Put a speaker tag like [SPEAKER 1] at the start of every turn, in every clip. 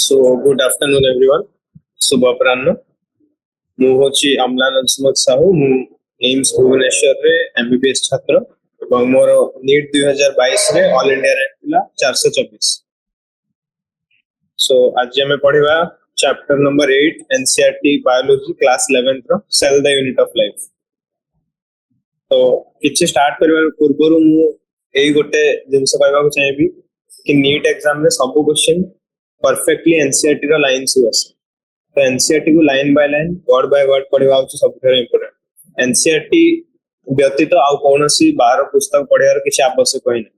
[SPEAKER 1] So good afternoon everyone. शुभ अपराह्न मु होची अम्लान अंशुमत साहू मु एम्स भुवनेश्वर रे एमबीबीएस छात्र एवं मोर नीट 2022 रे ऑल इंडिया रैंक थिला 424. सो आज हमें पढ़िबा chapter number 8 NCERT biology class 11th रो cell the unit of life. तो किछि स्टार्ट करबार पूर्वरु मु एई गोटे जिंस कहबा को चाहेबी कि नीट एग्जाम रे सब क्वेश्चन परफेक्टली एनसीईआरटी रो लाइन से आसे. तो एनसीईआरटी को line by line word by word पढ़िबा होची सबथरे इंपोर्टेंट. एनसीईआरटी व्यतीत आउ कोनोसी बाहर पुस्तक पढ़ियार किछि आवश्यक होइना.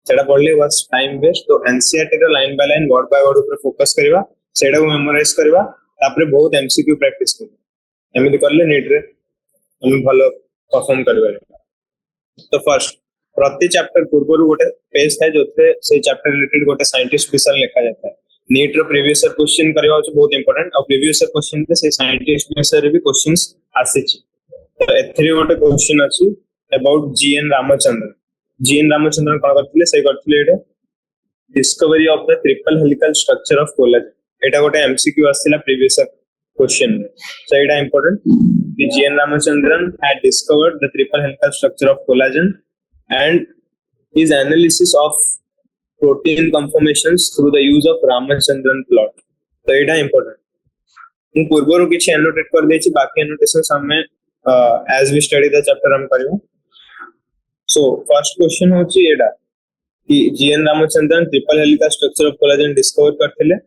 [SPEAKER 1] सेटा पढ़ले बस टाइम वेस्ट. तो एनसीईआरटी रो line by line word by word ऊपर फोकस करबा, सेटा को मेमोराइज करबा, तापरे बहुत एमसीक्यू प्रैक्टिस करबा. एमिति करले नीट रे हम भलो परफॉर्म करबा. तो फर्स्ट प्रति चैप्टर पूर्वरु गोटे पेज थाए जोथे से चैप्टर रिलेटेड गोटे साइंटिस्ट विषय लिखा जाता है. नीट रो प्रीवियस ईयर क्वेश्चन करबा होची बहुत इंपोर्टेंट. और प्रीवियस ईयर क्वेश्चन पे से साइंटिस्ट विषय रे भी क्वेश्चंस आसीची. तो एथरे गोटे क्वेश्चन अछि अबाउट जीएन रामचंद्रन. जीएन रामचंद्रन कोन करथिले से करथिले एटा discovery of the triple helical structure of collagen. एटा गोटे एमसीक्यू आसीला प्रीवियस ईयर क्वेश्चन में. सो एटा important. The G N Ramachandran had discovered the triple helical structure of collagen and his analysis of protein conformations through the use of Ramachandran plot. तो एटा important. मु पूर्वरु किछि annotate कर देछि, बाकी एनोटेशन सामने as we study the chapter हम करियो. So first question होछि एटा कि G N Ramachandran triple helical structure of collagen discover करथिले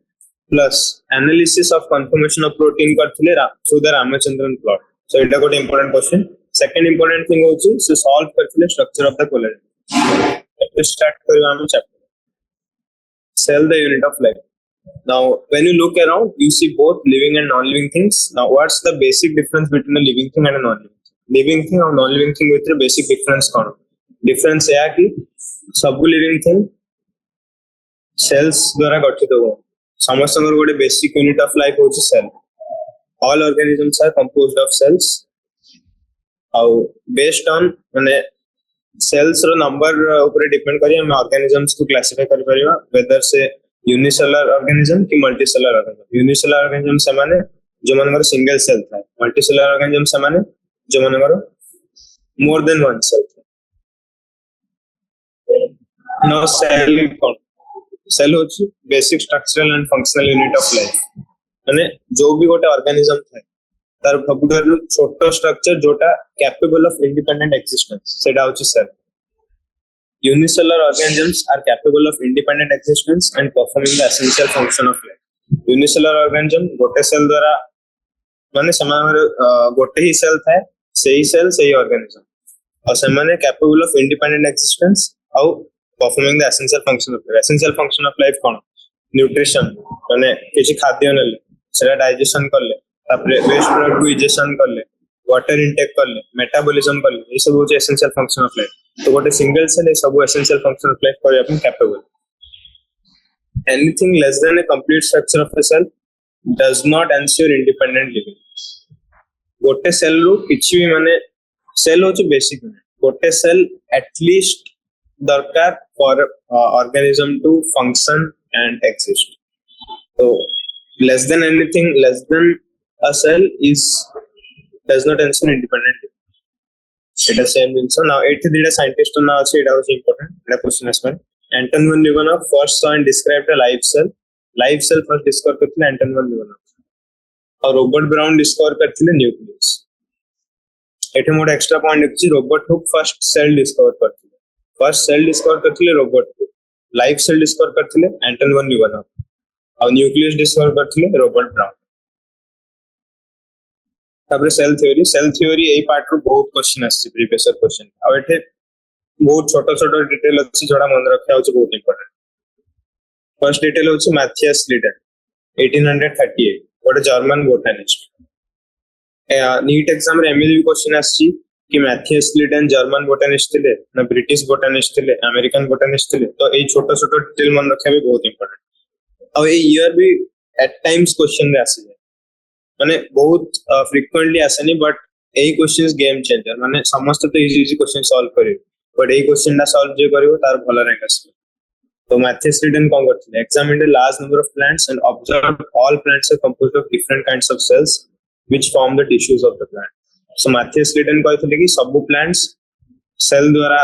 [SPEAKER 1] plus analysis of conformation of protein करथिले through the Ramachandran plot. So एटा गोटे important question. Second important thing होची से सॉल्व करथिले structure of the collagen. Let's start करबा हम chapter cell the unit of life. Now when you look around you see both living and non living things. Now what's the basic difference between a living thing and a non living thing. Living thing और non living thing with basic difference कोन? Difference या कि सब living thing sales द्वारा गठित हो. समस्त गोटे बेसिक यूनिट ऑफ लाइफ होची cell. All organisms are composed of cells. Based on माने सेल्स रो नंबर ऊपर डिपेंड करी हम ऑर्गेनिजम्स को क्लासिफाई कर परिबा वेदर से यूनिसेलुलर ऑर्गेनिज्म कि मल्टीसेलुलर ऑर्गेनिज्म. यूनिसेलुलर ऑर्गेनिज्म से माने जो मनकर सिंगल सेल था. मल्टीसेलुलर ऑर्गेनिज्म से माने जो मनकर मोर देन वन सेल था. नो सेल होची basic structural and functional unit of life. माने जो भी गोटे ऑर्गेनिज्म था तार सबुठारु छोटो स्ट्रक्चर जोटा कैपेबल ऑफ इंडिपेंडेंट एक्जिस्टेंस सेटा होची cell. Unicellular organisms are capable of independent existence and performing the essential function of life. Unicellular organism गोटे सेल द्वारा माने समान गोटे ही सेल थाए, सेही सेल सेही ऑर्गेनिजम और समान कैपेबल ऑफ इंडिपेंडेंट एक्जिस्टेंस और performing the essential function of life. Essential function of life cone? Nutrition माने किछि खाद्य नेले सेटा डाइजेशन करले, तापरे वेस्ट प्रोडक्ट को इजेक्शन करले, वाटर इनटेक करले, मेटाबॉलिज्म करले, ये सब होचे एसेंशियल फंक्शन ऑफ लाइफ. तो गोटे सिंगल सेल ए सब एसेंशियल फंक्शन ऑफ लाइफ करे अपन capable. Anything less than a complete structure of the cell does not ensure independent living. गोटे सेल रो किछि भी माने सेल होचे बेसिक यूनिट. गोटे सेल एटलीस्ट दरकार for organism to function and exist. तो less than anything less than a cell does not ensure independent. It is same thing. So now 83 scientist now also it was important. That question as well. Anton von Leeuwenhoek first saw and described a live cell. Live cell first discover करथिले Anton von Leeuwenhoek. और Robert Brown discover करथिले nucleus. एठे मोर extra point अछि Robert Hooke first cell discover करथिले. First cell discover करथिले Robert Hooke. Live cell discover करथिले Anton von Leeuwenhoek. और न्यूक्लियस डिस्कवर करथिले रॉबर्ट ब्राउन. तापर सेल थ्योरी एई पार्ट रो बहुत क्वेश्चन आछि प्रीवियस ईयर क्वेश्चन. और एठे बहुत छोटो छोटो डिटेल अछि जोडा मन रखा होछि बहुत इंपोर्टेंट. फर्स्ट डिटेल होछि मैथियस लीडन 1838 गोटे जर्मन बोटानिस्ट. नीट एग्जाम रे एमएलबी क्वेश्चन आछि कि मैथियस लीडन जर्मन बोटानिस्ट थिले ना ब्रिटिश बोटानिस्ट थिले, अमेरिकन बोटानिस्ट थिले. तो एई छोटो छोटो डिटेल मन रखा भी बहुत इंपोर्टेंट. और ये ईयर भी एट टाइम्स क्वेश्चन रे आसी जाय माने बहुत फ्रीक्वेंटली आसेनी. बट एई क्वेश्चंस गेम चेंजर. माने समस्त तो इजी इजी क्वेश्चन सॉल्व करियो, बट एई क्वेश्चन दा सॉल्व जे करियो तार भलो रैंक आसी. तो मैथ्यस लिडन कौन करथिले examined a large number of plants and observed all plants are composed of different kinds of cells which form the tissues of the plant. So Matthias Schleiden कहथिले कि सब plants cell द्वारा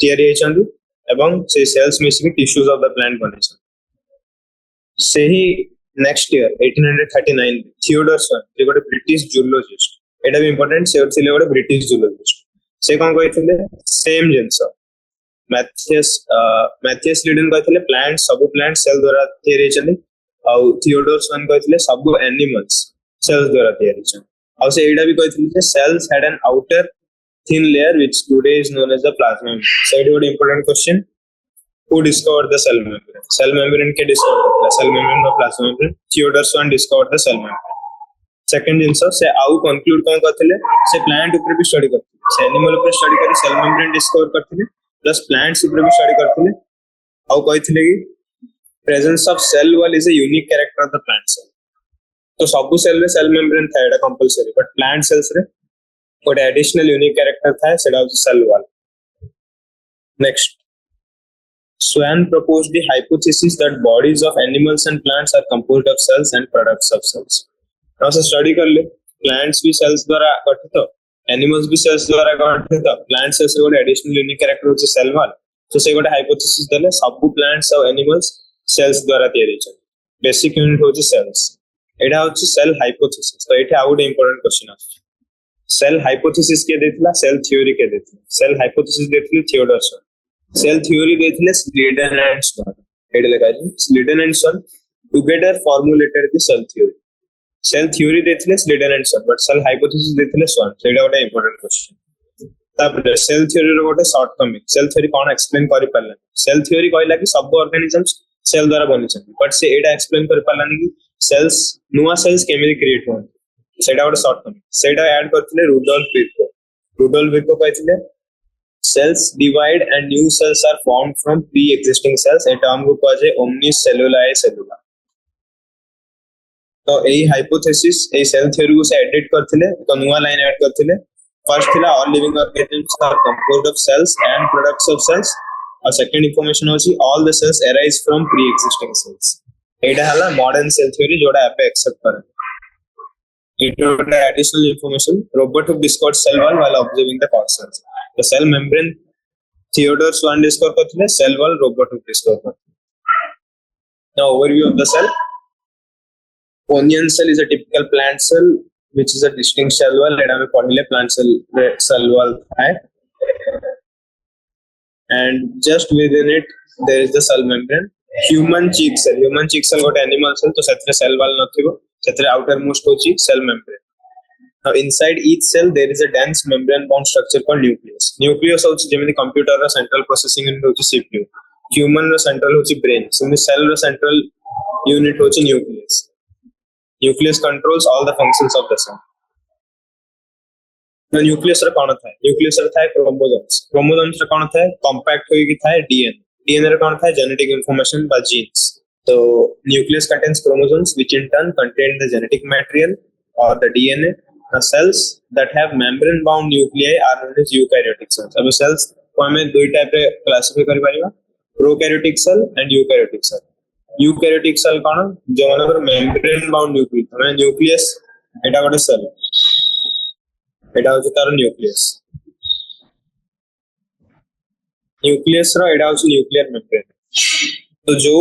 [SPEAKER 1] तैयारी हेचंदी एवं से cells मिसिक tissues of the plant बनेछन. से ही next year 1839 Theodore swan जे गोटे British zoologist एटा भी इंपोर्टेंट से होथिले गोटे ब्रिटिश जूलॉजिस्ट से कोन कहिथिले सेम जिंस मैथ्यस लिडन कहथिले प्लांट सब प्लांट सेल द्वारा तैयारी हेचंदी आ थियोडर स्वैन कहथिले सब एनिमल्स सेल्स द्वारा तैयारी हेचंदी आ से एटा भी कहथिले जे cells had an outer thin layer which today is known as the plasma membrane. So it was an important question. Who discovered the cell membrane? Cell membrane के discover करला cell membrane और plasma membrane. Theodore Swan discovered the cell membrane. Second जिनसा से आउ conclude कौन करथिले से plant ऊपर भी study करथिले से animal ऊपर study करी cell membrane discover करथिले plus plants ऊपर भी study करथिले आउ कहिथिले कि presence of cell wall is a unique character of the plant cell. तो सब cell रे cell membrane था एटा compulsory but plant cells रे what additional unique character tha सेटा होची cell wall. Next, Swan proposed the hypothesis that bodies of animals and plants are composed of cells and products of cells. now से study कर ले plants भी cells द्वारा गठित animals भी cells द्वारा गठित plant cells रे ଗୋଟେ additional unique character होची cell wall. so से ଗୋଟେ hypothesis देले सब plants और animals cells द्वारा तैयारी छै basic unit होची cells. एटा होची cell hypothesis. तो एठी आ ଗୋଟେ important question आछी सेल हाइपोथेसिस के देथिला सेल थ्योरी के देथिला सेल हाइपोथेसिस देथिले थियोडर स्वैन सेल थ्योरी देथिले स्लीडन एंड स्वैन एड लगाई Schleiden and Schwann together formulated the cell theory देथिले Schleiden and Schwann but cell hypothesis देथिले स्वैन सेटा ଗୋଟେ इंपोर्टेंट क्वेश्चन तापर सेल थ्योरी रो ଗୋଟେ शॉर्ट कमिंग सेल थ्योरी कोन एक्सप्लेन करि परला सेल थ्योरी कहला कि सब ऑर्गेनिजम्स सेल द्वारा बनि छथि बट से एटा एक्सप्लेन करि परलानी कि सेल्स नुवा सेल्स केमिति क्रिएट होन सेटा ଗୋଟେ शॉर्ट कमिंग सेटा ऐड करथिले Rudolf विर्को कहथिले cells divide and new cells are formed from pre-existing cells a term को कहै छै omnis cellulae cellula. तो एही हाइपोथेसिस ए सेल थ्योरी को से एडिट करथिले तो नुवा लाइन ऐड करथिले फर्स्ट थिला all living organisms are composed of cells and products of cells और सेकंड इंफॉर्मेशन होची all the cells arise from pre-existing cells. एटा हला मॉडर्न सेल थ्योरी जोडा एपे एक्सेप्ट करे. It had additional information. Robert Hooke discovered cell wall while observing the cord cells. The cell membrane Theodore Swan discovered करथिले cell wall Robert Hooke discovered करथिले. Now overview of the cell. Onion cell is a typical plant cell which is a distinct cell wall. एटा में पढ़ले plant cell wall है. And just within it there is the cell membrane. Human cheek cell got animal cell तो सेतरे cell wall नथिबो सेतरे outer most होची cell membrane. Now inside each cell there is a dense membrane bound structure called nucleus. Nucleus होची जेमिति computer रा central processing unit होची CPU. Human रा central होची brain. So the cell रा central unit होची nucleus. Nucleus controls all the functions of the cell. Now nucleus रा कोन थाए? Nucleus रा थाए chromosomes. Chromosomes रा कोन थाए? Compact होई कि थाए DNA. DNA रा कोन थाए? Genetic information by genes. So nucleus contains chromosomes which in turn contain the genetic material or the DNA. The cells that have membrane bound nuclei are known as eukaryotic cells. अब cells को हमें दो type रे classify करि परिबा prokaryotic cell and eukaryotic cell. Eukaryotic cell कोन जो मानकर membrane bound nuclei हमें nucleus एटा गोटे cell एटा होची तार nucleus रो एटा होची nuclear membrane. तो जो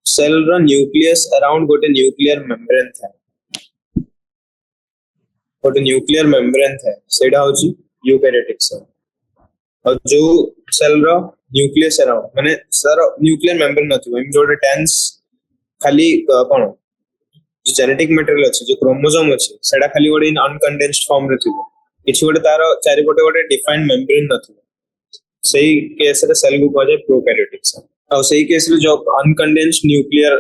[SPEAKER 1] सेल रा न्यूक्लियस अराउंड गोटे न्यूक्लियर मेम्ब्रेन था सेटा होची यूकैरियोटिक सेल और जो सेल रा न्यूक्लियस अराउंड माने सर न्यूक्लियर मेम्ब्रेन नथिबो एम जोटे टेंस खाली कोन जो जेनेटिक मटेरियल अछि जो क्रोमोसोम अछि सेटा खाली गोटे इन अनकंडेंस्ड फॉर्म रे थिबो किछि गोटे तार चारि गोटे डिफाइंड मेम्ब्रेन नथिबो सेही केस रे सेल को कहै छै प्रोकैरियोटिक सेल और सही केस में जो अनकंडेंस्ड न्यूक्लियर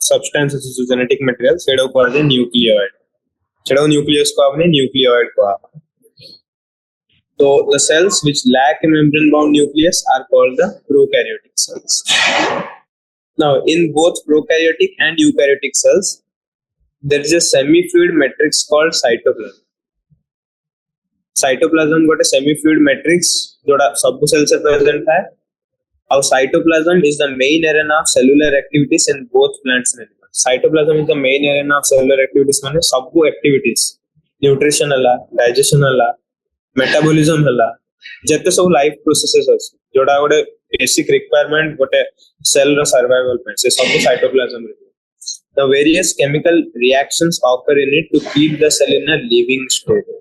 [SPEAKER 1] सब्सटेंस है जो जेनेटिक मटेरियल सेडो कहै छै न्यूक्लियोइड सेडो न्यूक्लियस को आपने न्यूक्लियोइड को तो the cells which lack a membrane bound nucleus are called the prokaryotic cells. Now in both prokaryotic and eukaryotic cells there is a semi fluid matrix called cytoplasm got a semi fluid matrix जोड़ा सब cell से present है Our cytoplasm is the main arena of cellular activities in both plants and animals. Cytoplasm is the main arena of cellular activities माने सब activities nutrition हला digestion हला metabolism हला जत्ते सब life processes अछि जोड़ा गोटे basic requirement गोटे cell रो survival ପାଇଁ से सब cytoplasm रे the various chemical reactions occur in it to keep the cell in a living state.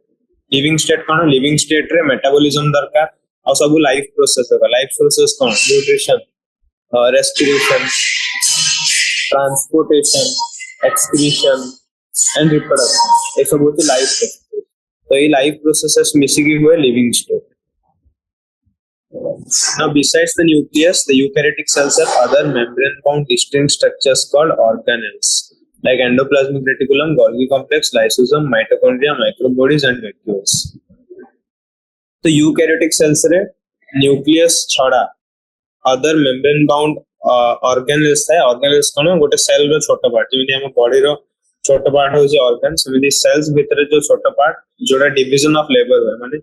[SPEAKER 1] Living state कौन living state रे metabolism दरकार और सब लाइफ प्रोसेस होगा लाइफ प्रोसेस कौन nutrition respiration transportation excretion and reproduction ये सब होती लाइफ प्रोसेस तो ये लाइफ प्रोसेसेस मिसिंग हुए living state now besides the nucleus the eukaryotic cells have other membrane bound distinct structures called organelles like endoplasmic reticulum golgi complex lysosome mitochondria microbodies and vacuoles तो eukaryotic cells रे nucleus छड़ा other membrane bound organelles है organelles कोन गोटे cell रो छोटा part जेमिति हम body रो छोटा part हो जे organ सेमिति sales भीतर जो छोटा पार्ट जोड़ा डिवीजन ऑफ लेबर है माने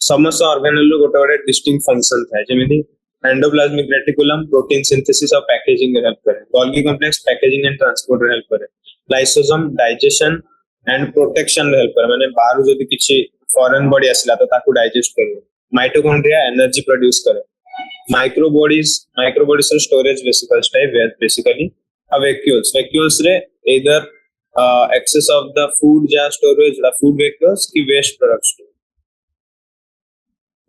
[SPEAKER 1] समस्त ऑर्गेनेल रो गोटे गोटे डिस्टिंक्ट फंक्शन था जेमिति एंडोप्लाज्मिक रेटिकुलम प्रोटीन सिंथेसिस और पैकेजिंग में हेल्प करे Golgi complex packaging and transport में हेल्प करे लाइसोसोम डाइजेशन एंड प्रोटेक्शन में हेल्प करे माने बाहर जदी किछि फॉरेन बॉडी आसिला तो ताकू डाइजेस्ट करे माइटोकॉन्ड्रिया एनर्जी प्रोड्यूस करे माइक्रोबॉडीज रो storage vesicles type basically vacuoles रे इधर एक्सेस ऑफ द फूड जा स्टोरेज द फूड वैक्यूल्स की waste products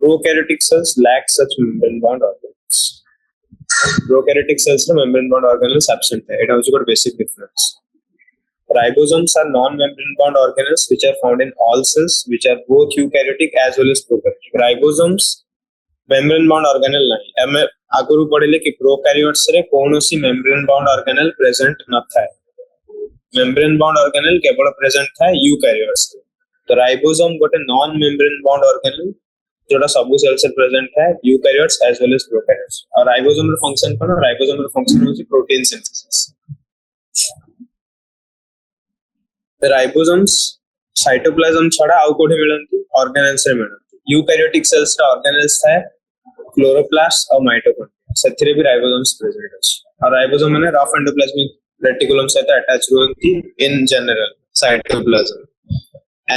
[SPEAKER 1] prokaryotic cells lack such membrane bound organelles prokaryotic cells रे मेम्ब्रेन बाउंड ऑर्गेनेल्स एब्सेंट है एटा होची गोट basic difference Ribosomes are non-membrane bound organelles which are found in all cells which are both eukaryotic as well as prokaryotic. Ribosomes membrane bound organelle नहीं हमें आगुरु पढ़िले कि prokaryotes रे कौनसी membrane bound organelle present न था membrane bound organelle केवल present था eukaryotes रे तो ribosome गोटे non-membrane bound organelle जोड़ा सब सेल्स से present है eukaryotes as well as prokaryotes और ribosome रो function कौन ribosome रो function होची protein synthesis The ribosomes cytoplasm छड़ा आउ कोठे मिलंती ऑर्गेनेल्स रे मिलंती यूकैरियोटिक सेल्स रे ऑर्गेनेल्स है क्लोरोप्लास्ट और माइटोकॉन्ड्रिया सेथिरे भी राइबोसोम्स प्रेजेंट अछि और राइबोसोम माने रफ एंडोप्लाज्मिक रेटिकुलम सहित अटैच होती in general cytoplasm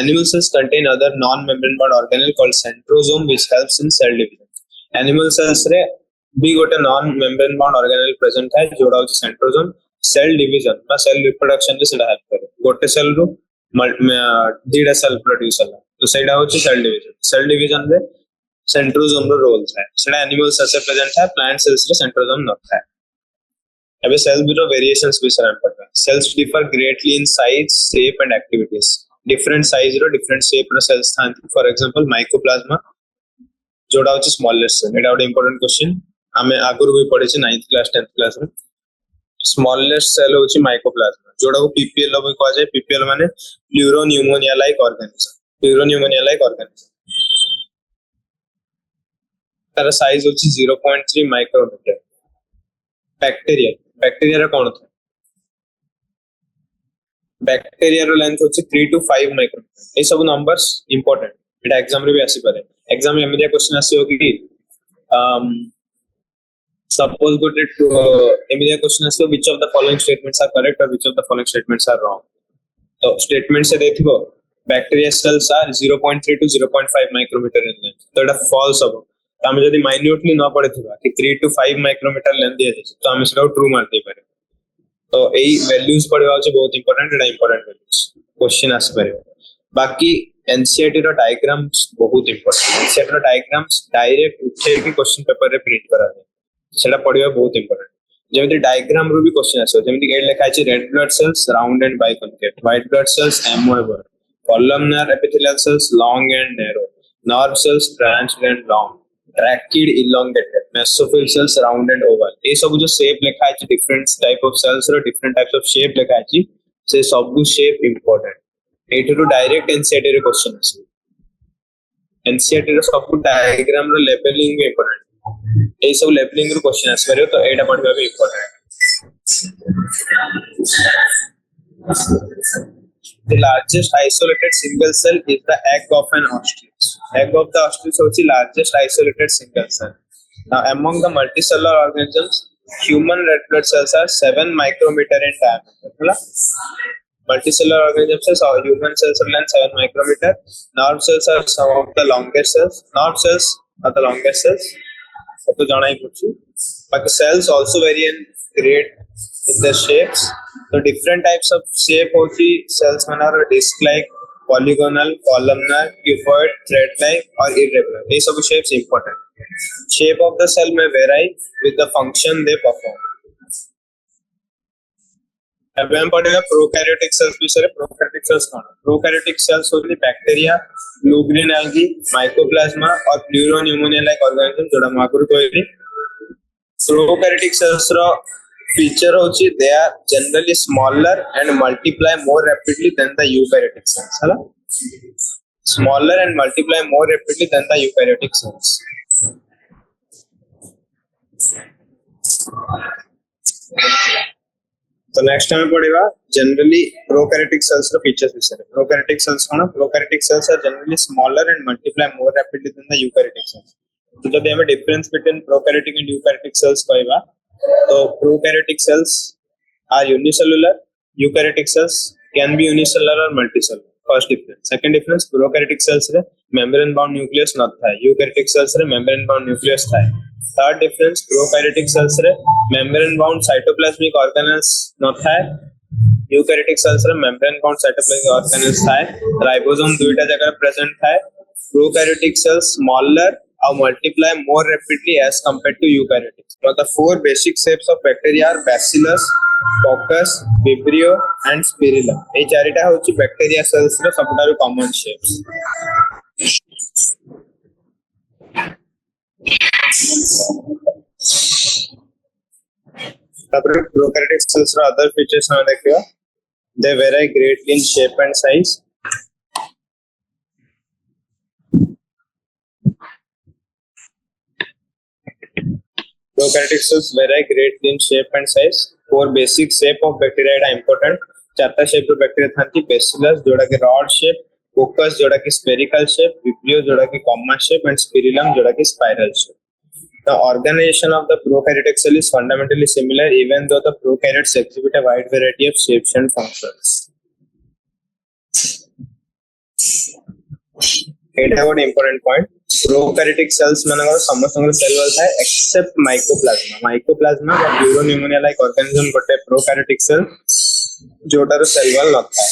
[SPEAKER 1] animal cells contain other non membrane bound organelle called centrosome which helps in cell division animal cells रे भी गोटे non membrane bound organelle present है जोड़ा होची centrosome सेल डिवीजन बा cell reproduction रे सेटा हेल्प करे गोटे सेल रो दीडा सेल प्रोड्यूस होला तो सेटा होची सेल डिवीजन रे सेंट्रोसोम रो रोल है सेटा एनिमल सेल्स रे प्रेजेंट है प्लांट सेल्स रे सेंट्रोसोम न था एबे सेल बिरो वेरिएशंस विषय में पढ़ा cells differ greatly in size shape and activities different size रो डिफरेंट शेप रो सेल्स था फॉर एग्जांपल माइकोप्लाज्मा जोड़ा होची स्मॉलेस्ट सेल एटा इंपोर्टेंट क्वेश्चन हमें आगुरु भी पढ़े छी 9th क्लास 10th क्लास में स्मॉलेस्ट सेल होची माइकोप्लाज्मा जोड़ा को पीपीएल भी कहा जाए पीपीएल माने प्लूरोन्यूमोनिया लाइक ऑर्गेनिज्म तार साइज होची 0.3 माइक्रोमीटर बैक्टीरिया रे कोन था बैक्टीरिया रो लेंथ होची 3 to 5 माइक्रोमीटर ए सब नंबर्स इंपोर्टेंट एटा एग्जाम रे भी आसी पारे एग्जाम में एमिडिया क्वेश्चन आसी हो कि suppose go to immediate question is which of the following statements are correct or which of the following statements are wrong so statement se dekhibo bacteria cells are 0.3 to 0.5 micrometer in length तो एटा false हो तो हम यदि minutely न पढ़े थिबा कि 3 to 5 micrometer length दिया छै तो हम इसका ट्रू मान दे पारे तो एई वैल्यूज पढ़वा छै बहुत इंपोर्टेंट एटा इंपोर्टेंट वैल्यूज क्वेश्चन आसी पारे बाकी एनसीईआरटी रो डायग्राम्स बहुत इंपोर्टेंट एनसीईआरटी रो डायग्राम्स डायरेक्ट उठे के क्वेश्चन पेपर रे प्रिंट करा दे सेटा पढ़िबा बहुत इंपोर्टेंट जेमिति डायग्राम रो भी क्वेश्चन आसो जेमिति एड लिखा छै red blood cells round and biconcave white blood cells amoeboid columnar epithelial cells long and narrow nerve cells branched and long trachid elongated mesophyll cells round and oval ए सब जो shape लिखा है डिफरेंट टाइप ऑफ सेल्स रो different types of shape लिखा है से सब शेप इंपोर्टेंट एट टू डायरेक्ट एनसीईआरटी रे क्वेश्चन आसो एनसीईआरटी रो सब डायग्राम रो लेबलिंग भी इंपोर्टेंट ए सब लेबलिंग रो क्वेश्चन आस परियो तो एटा पढ़बा भी important The largest isolated single cell is the egg of an ostrich. Egg of the ostrich होची largest isolated single cell. Now, among the multicellular organisms, human red blood cells are 7 micrometer in diameter. Multicellular organisms are human cells of length 7 micrometer. Nerve cells are some of the longest cells. Nerve cells are the longest cells. तो जाना ही कुछ but the cells also vary in grade in their shapes. So different types of shape होती cells में are disc like, polygonal, columnar, cuboid, thread like or irregular. ये सब shapes important. Shape of the cell may vary with the function they perform. अब हम पढ़ेगा prokaryotic cells विषय. Prokaryotic sales कौन है? प्रोकैरियोटिक सेल्स होती bacteria, blue green algae, mycoplasma और प्लूरोन्यूमोनिया लाइक ऑर्गेनिज्म जोड़ा मागुर कोइली. प्रोकैरियोटिक सेल्स रो फीचर होची they are generally smaller and multiply more rapidly than the eukaryotic cells. हला smaller and multiply more rapidly than the eukaryotic cells. तो next time पढ़ेगा generally prokaryotic cells रो features विषय. प्रोकैरियोटिक सेल्स कोन? Prokaryotic cells are generally smaller and multiply more rapidly than the eukaryotic cells. तो जब हमें difference between prokaryotic and eukaryotic cells कहबा तो prokaryotic cells are unicellular, eukaryotic cells can be unicellular और multicellular. First difference. Second difference, prokaryotic cells रे membrane bound nucleus न थाए, eukaryotic cells रे मेम्ब्रेन बाउंड न्यूक्लियस थाए. थर्ड डिफरेंस, प्रोकैरियोटिक सेल्स रे membrane bound cytoplasmic organelles न थाए, eukaryotic cells रे मेम्ब्रेन बाउंड साइटोप्लाज्मिक ऑर्गेनेल्स थाए. राइबोसोम दुईटा जगह प्रेजेंट थाए. प्रोकैरियोटिक सेल्स स्मॉलर और multiply more rapidly as compared to eukaryotic. मतलब four basic shapes of bacteria are bacillus, coccus, vibrio and स्पिरुलम. ए चारिटा होची बैक्टीरिया सेल्स रो सबटारु कॉमन शेप्स. तापर प्रोकैरियोटिक सेल्स रो अदर फीचर्स हम देखियो. They vary greatly in shape and size. Prokaryotic cells vary greatly in shape and size. Four basic shape of bacteria are important. चारटा shape रो bacteria थांती. Bacillus जोड़ा के rod shape, coccus जोड़ा के spherical shape, vibrio जोड़ा के comma shape and spirillum जोड़ा के spiral shape. The organization of the prokaryotic cell is fundamentally similar even though the prokaryotes exhibit a wide variety of shapes and functions. एटा गोटे important point. Prokaryotic cells मानकर समस्त cell wall थाए accept mycoplasma. Mycoplasma या pleuropneumonia like organism गोटे prokaryotic cell जोटार cell wall न थाए.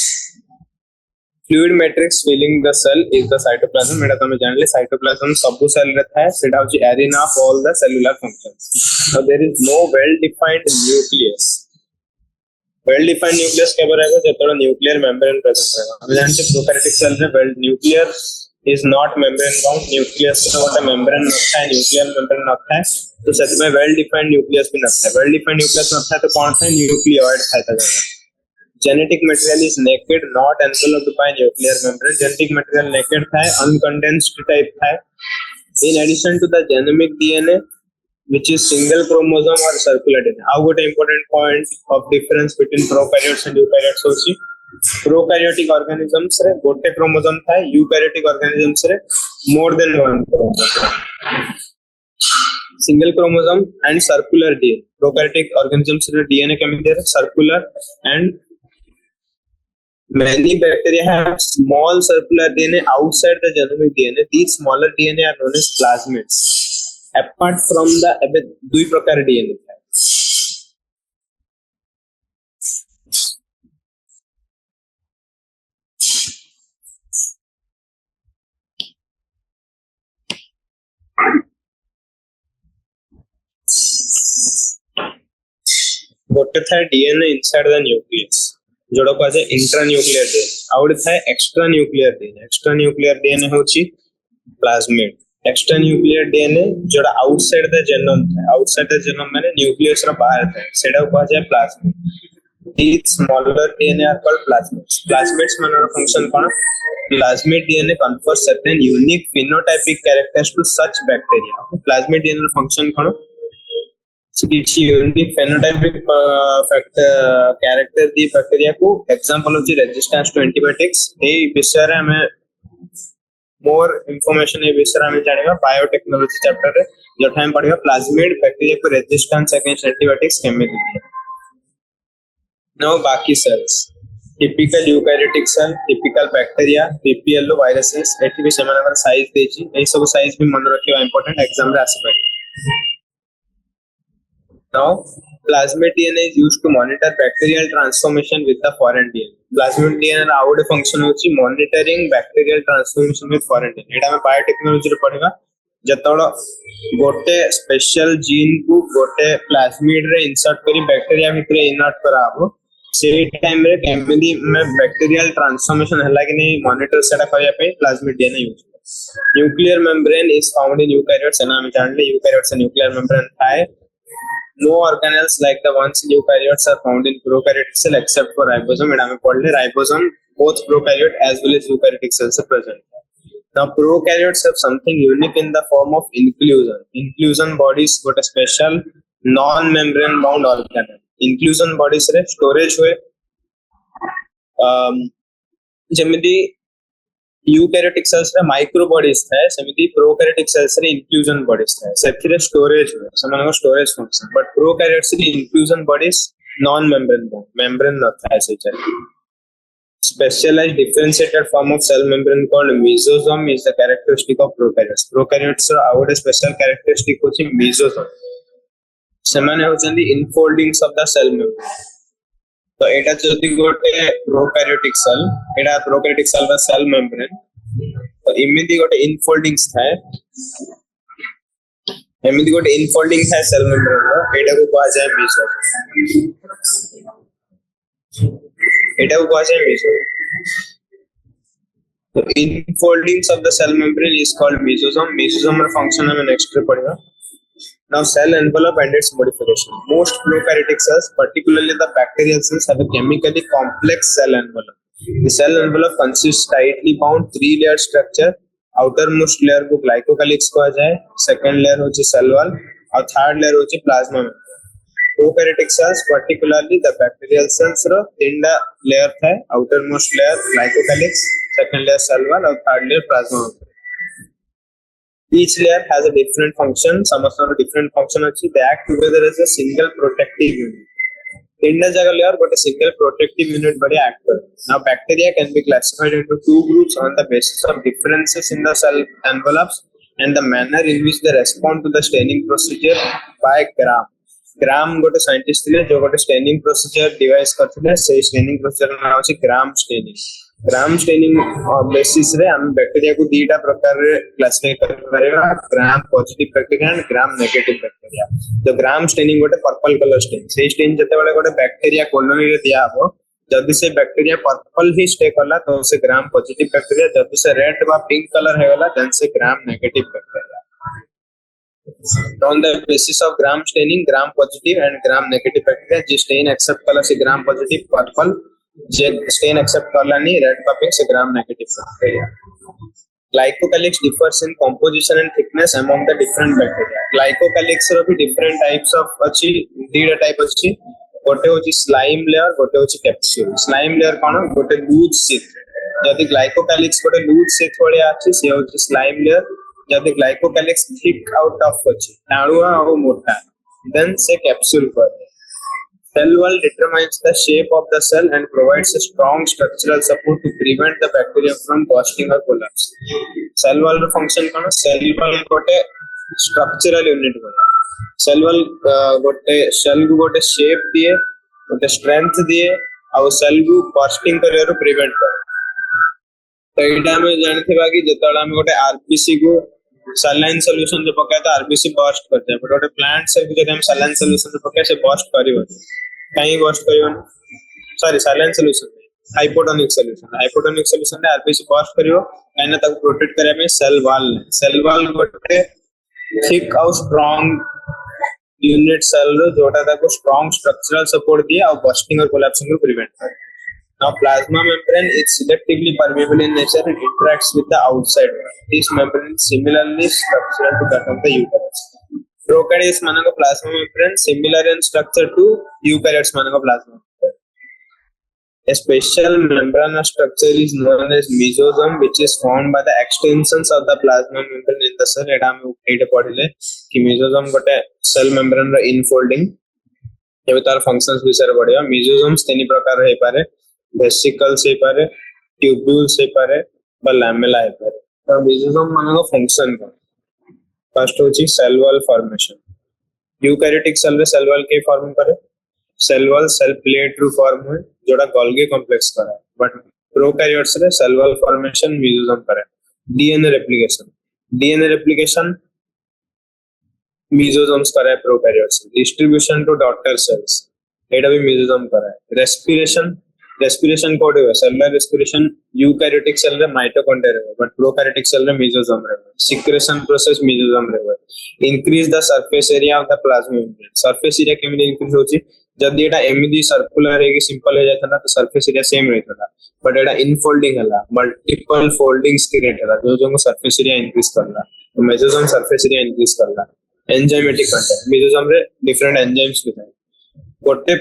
[SPEAKER 1] Fluid matrix filling the cell is the cytoplasm. एटा तुम जानले साइटोप्लाज्म सब सेल रे थाए. सेटा होची arena of all the cellular functions. So there is no well defined nucleus. Well defined nucleus केबे रहेगा जतरा न्यूक्लियर मेम्ब्रेन प्रेजेंट रहेगा. हम जानते प्रोकैरियोटिक सेल रे well nuclear is not membrane bound. nucleus तो वाला membrane नथा है, nuclear membrane नथा है. तो सच में well defined nucleus भी नथा है. well defined nucleus नथा है तो कौन सा nucleoid था जाएगा. genetic material is naked, not enveloped by nuclear membrane. genetic material naked था, uncondensed type था. in addition to the genomic DNA which is single chromosome or circular DNA. Now what important point of difference between prokaryotes and eukaryotes होची. Prokaryotic organisms रे गोटे chromosome थाए. Eukaryotic organisms रे मोर than one chromosome. Single chromosome and circular DNA. Prokaryotic organisms रे DNA केमिति है circular and many bacteria have small circular DNA outside the genomic DNA. These smaller DNA are known as plasmids. Apart from the अब दुई प्रकार DNA है. गोटे था DNA inside the nucleus जोड़ा को आजे इंट्रान्यूक्लियर डीएनए. आउट था extra nuclear DNA. Extra nuclear DNA होची प्लाज्मिड. एक्स्ट्रा न्यूक्लियर डीएनए जोड़ा आउटसाइड द जेनोम था. आउटसाइड द जेनोम माने न्यूक्लियस रा बाहर था. सेडा को आजे plasmid. These smaller DNA are called plasmids. Plasmids माने function cone? Plasmid DNA confers certain unique phenotypic characters to such bacteria. Plasmid DNA रा फंक्शन कोन? किसी यूनिक फेनोटाइपिक कैरेक्टर दी बैक्टीरिया को. एग्जांपल होची रेजिस्टेंस टू एंटीबायोटिक्स. ए विषय में more information ए विषय में जानेगा बायोटेक्नोलॉजी चैप्टर रे. जो टाइम पढ़ेगा प्लाज्मिड बैक्टीरिया को रेजिस्टेंस अगेंस्ट एंटीबायोटिक्स केमिकल दिए। नाउ बाकी cells typical eukaryotic cell, typical bacteria, PPL viruses एठी भी सेमानकर साइज देछि, एई सब साइज भी मन रखियो इंपोर्टेंट एग्जाम रे आसी पारे। Now plasmid DNA is used to monitor bacterial transformation with the foreign DNA. Plasmid DNA रा आउट फंक्शन होछि monitoring bacterial transformation with foreign DNA। एटा में बायोटेक्नोलॉजी रे पढ़ेगा जतोळ गोटे स्पेशल जीन को गोटे प्लाज्मिड रे इंसर्ट करी बैक्टीरिया भितरे इनर्ट कराबो, से टाइम रे केमिकली में बैक्टीरियल ट्रांसफॉर्मेशन हला कि नहीं मॉनिटर सेटा करिया पे प्लाज्मिड DNA यूज कर। Nuclear membrane is found in eukaryotes, एना हम जानले यूकैरियोट्स से न्यूक्लियर मेम्ब्रेन थाए। No organelles like the ones in eukaryotes are found in prokaryotic cell except for ribosome. एटा में पढ़ले ribosome both prokaryote as well as eukaryotic cells are present. Now prokaryotes have something unique in the form of inclusion. Inclusion bodies got a special non-membrane bound organelle. Inclusion bodies रे storage हुए जेमिति eukaryotic cells रे microbodies थाए, सेमिति prokaryotic cells रे inclusion bodies थाए, सेथिरे storage हुए समानक स्टोरेज फंक्शन। बट प्रोकैरियोट्स रे inclusion bodies non membrane bound membrane न थाए से चले। Specialised differentiated form of cell membrane called mesosome is the characteristic of prokaryotes. Prokaryotes रो आउट स्पेशल कैरेक्टरिस्टिक होछि मेसोसोम, समाने होचंदी infoldings of the cell membrane. तो एटा जदि गोटे प्रोकैरियोटिक सेल, एटा प्रोकैरियोटिक सेल रा सेल मेम्ब्रेन, तो इमिति गोटे इनफोल्डिंग्स थाए, एमिति गोटे इनफोल्डिंग थाए सेल मेम्ब्रेन रो, एटा को कहा जाय मेसोसोम। एटा को कहा जाय मेसोसोम। तो infoldings of the cell membrane is called mesosome. Mesosome रा फंक्शन हमें नेक्स्ट रे पढ़ेगा। Now cell envelope and its modification. Most prokaryotic cells, particularly the bacterial cells, have a chemically complex cell envelope. The cell envelope consists tightly bound three-layer structure. Outermost layer को glycocalyx कहा जाए, second layer होची cell wall, और third layer होची plasma membrane. Prokaryotic cells, particularly the bacterial cells, रो तीनटा layer था, outermost layer glycocalyx, second layer cell wall, और third layer plasma membrane. Each layer has a different function. Some of them different function actually. They act together as a single protective unit. तीनटा जगह layer got a single protective unit बड़े act कर। Now bacteria can be classified into two groups on the basis of differences in the cell envelopes and the manner in which they respond to the staining procedure by Gram. Gram got a scientist थे जो got a staining procedure devise करते थे। से staining procedure नाम होची Gram staining। Gram staining basis रे हम bacteria को दीटा प्रकार रे क्लासिफाई करेगा, gram positive bacteria and gram negative bacteria. तो ग्राम स्टेनिंग गोटे पर्पल कलर स्टेन, से स्टेन जते बेले गोटे बैक्टीरिया कॉलोनी रे दिया हबो, जदी से बैक्टीरिया पर्पल ही स्टे करला तो से ग्राम पॉजिटिव बैक्टीरिया, जदी से रेड बा पिंक कलर हेगला देन से gram negative bacteria. On the basis of gram staining, gram positive and gram negative bacteria, जे स्टेन एक्सेप्ट कलर से ग्राम पॉजिटिव पर्पल, जे स्टेन एक्सेप्ट करला नहीं रेड का पिंक से gram negative bacteria. Glycocalyx differs in composition and thickness among the different bacteria. Glycocalyx रो भी different types of अछि, दीटा type अछि, गोटे होची स्लाइम लेयर, गोटे होची कैप्सूल। स्लाइम लेयर कोन गोटे लूज शीट, जदि ग्लाइकोकैलिक्स गोटे लूज शीट वाले अछि से होची स्लाइम लेयर, जदि ग्लाइकोकैलिक्स थिक आउट ऑफ अछि टाणुआ और मोटा देन से कैप्सूल पर। Cell wall determines the shape of the cell and provides a strong structural support to prevent the bacteria from bursting or collapse. Cell wall function cone, cell wall गोटे structural unit बना। Cell wall गोटे cell को गोटे shape दिए, गोटे strength दिए, और cell को bursting करियारो prevent करे। तो एटा में जानथिबा कि जतला में गोटे आरबीसी को saline solution जो पकाए तो आरबीसी burst करते हैं, बट गोटे प्लांट से जब हम saline solution जो पकाए से burst करिवो, कहीं burst करिवो, sorry saline solution hypotonic solution ने आरबीसी burst करिवो, काहे ना तक प्रोटेक्ट करे में सेल वॉल गोटे थिक और स्ट्रांग यूनिट सेल रो जोटा ताको स्ट्रांग स्ट्रक्चरल सपोर्ट दिए और बर्स्टिंग और कोलैप्सिंग को प्रिवेंट करे। Now plasma membrane is selectively permeable in nature and interacts with the outside world. This membrane is similarly structured to that of the eukaryotes. Prokaryotes मानक plasma membrane similar in structure to eukaryotes मानक plasma membrane. A special membranous structure is known as mesosome, which is formed by the extensions of the plasma membrane in the cell. एटा हम एटे पढ़िले कि mesosome गोटे cell membrane रो infolding एबे तार functions विषय पढ़िया. Mesosomes तीन प्रकार हे पारे, vesicles हे पारे, tubules हे पारे, बा lamella हे पारे. तो mesosome माने को function का फर्स्ट होची cell wall formation. Eukaryotic cell रे cell wall के फॉर्म करे, सेल वॉल सेल प्लेट रू फॉर्म हुए जोड़ा गोल्गी कॉम्प्लेक्स करा है. बट प्रोकैरियोट्स रे सेल वॉल फॉर्मेशन मेसोसोम करे. डीएनए रेप्लिकेशन मेसोसोम्स करे prokaryotes. Distribution to daughter cells एटा भी मेसोसोम करे. रेस्पिरेशन कोड है सेलुलर रेस्पिरेशन यूकैरियोटिक सेल रे माइटोकॉन्ड्रिया रे, बट प्रोकैरियोटिक सेल रे मेसोसोम रे. सिक्रेशन प्रोसेस मेसोसोम रे. Increase the surface area of the plasma membrane. Surface area केमिति इंक्रीज होची जदी एटा एमडी सर्कुलर है कि सिंपल हो जाता ना तो सरफेस एरिया सेम रहता था. बट एटा इनफोल्डिंग हला मल्टीपल फोल्डिंग्स क्रिएट हला जो सरफेस एरिया इंक्रीज करला. तो मेसोसोम सरफेस एरिया इंक्रीज करला. एंजाइमेटिक कंटेंट मेसोसोम रे डिफरेंट एंजाइम्स भी थाए. गोटे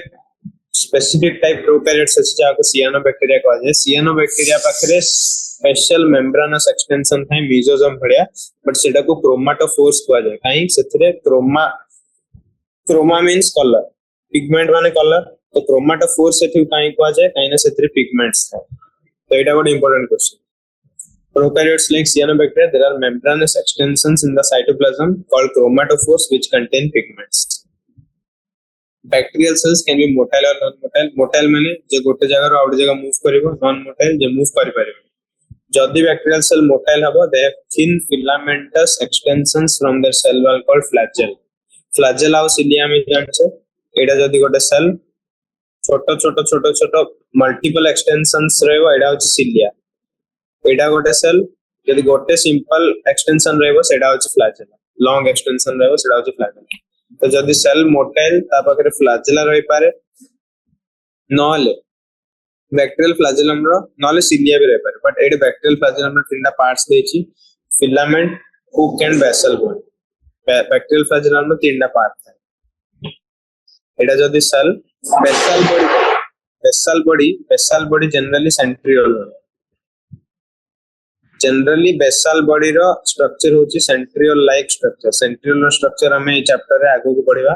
[SPEAKER 1] स्पेसिफिक टाइप प्रोकैरियोट्स अछि जाको सियानोबैक्टीरिया कहै छै. सियानोबैक्टीरिया पाखरे स्पेशल मेम्ब्रेनस एक्सटेंशन थाए मेसोसोम भडिया, बट सेटा को क्रोमाटोफोर्स कहै छै. काई सेथरे क्रोमा मींस कलर, पिगमेंट माने कलर. तो क्रोमाटोफोर सेथि काई कहै छै काई ना सेथि पिगमेंट्स था. तो एटा गोटे important question. Prokaryotes like cyanobacteria, there are membranous extensions in the cytoplasm called chromatophores which contain pigments. Bacterial cells can be motile or non-motile. Motile माने जे गोटे जगह रो आउट जगह मूव करिवो, non-motile जे मूव करि परिवो. जदि bacterial cell motile हबो, they have thin filamentous extensions from their cell wall called flagella. Flagella और cilia में जानछे. एटा जदि गोटे सेल छोटो छोटो छोटो छोटो मल्टीपल एक्सटेंशंस रहबो एटा होची cilia. एटा गोटे सेल यदि गोटे सिंपल एक्सटेंशन रहबो सेटा होची फ्लैजेला. लॉन्ग एक्सटेंशन रहबो सेटा होची फ्लैजेला. तो जदि सेल मोटाइल ता पाखरे फ्लैजेला रहि पारे, नले बैक्टीरियल फ्लैजेलम रो नले सिलिया भी रहि पारे. बट एडे बैक्टीरियल फ्लैजेलम रो तीनटा पार्ट्स देछि, filament, hook and basal body. Bacterial flagellum रो तीनटा पार्ट है. एटा जदि cell basal body generally centriole. Generally basal body रो स्ट्रक्चर होची सेंट्रियोल लाइक स्ट्रक्चर. सेंट्रियोल रो स्ट्रक्चर हमें ए चैप्टर रे आगो को पढिबा.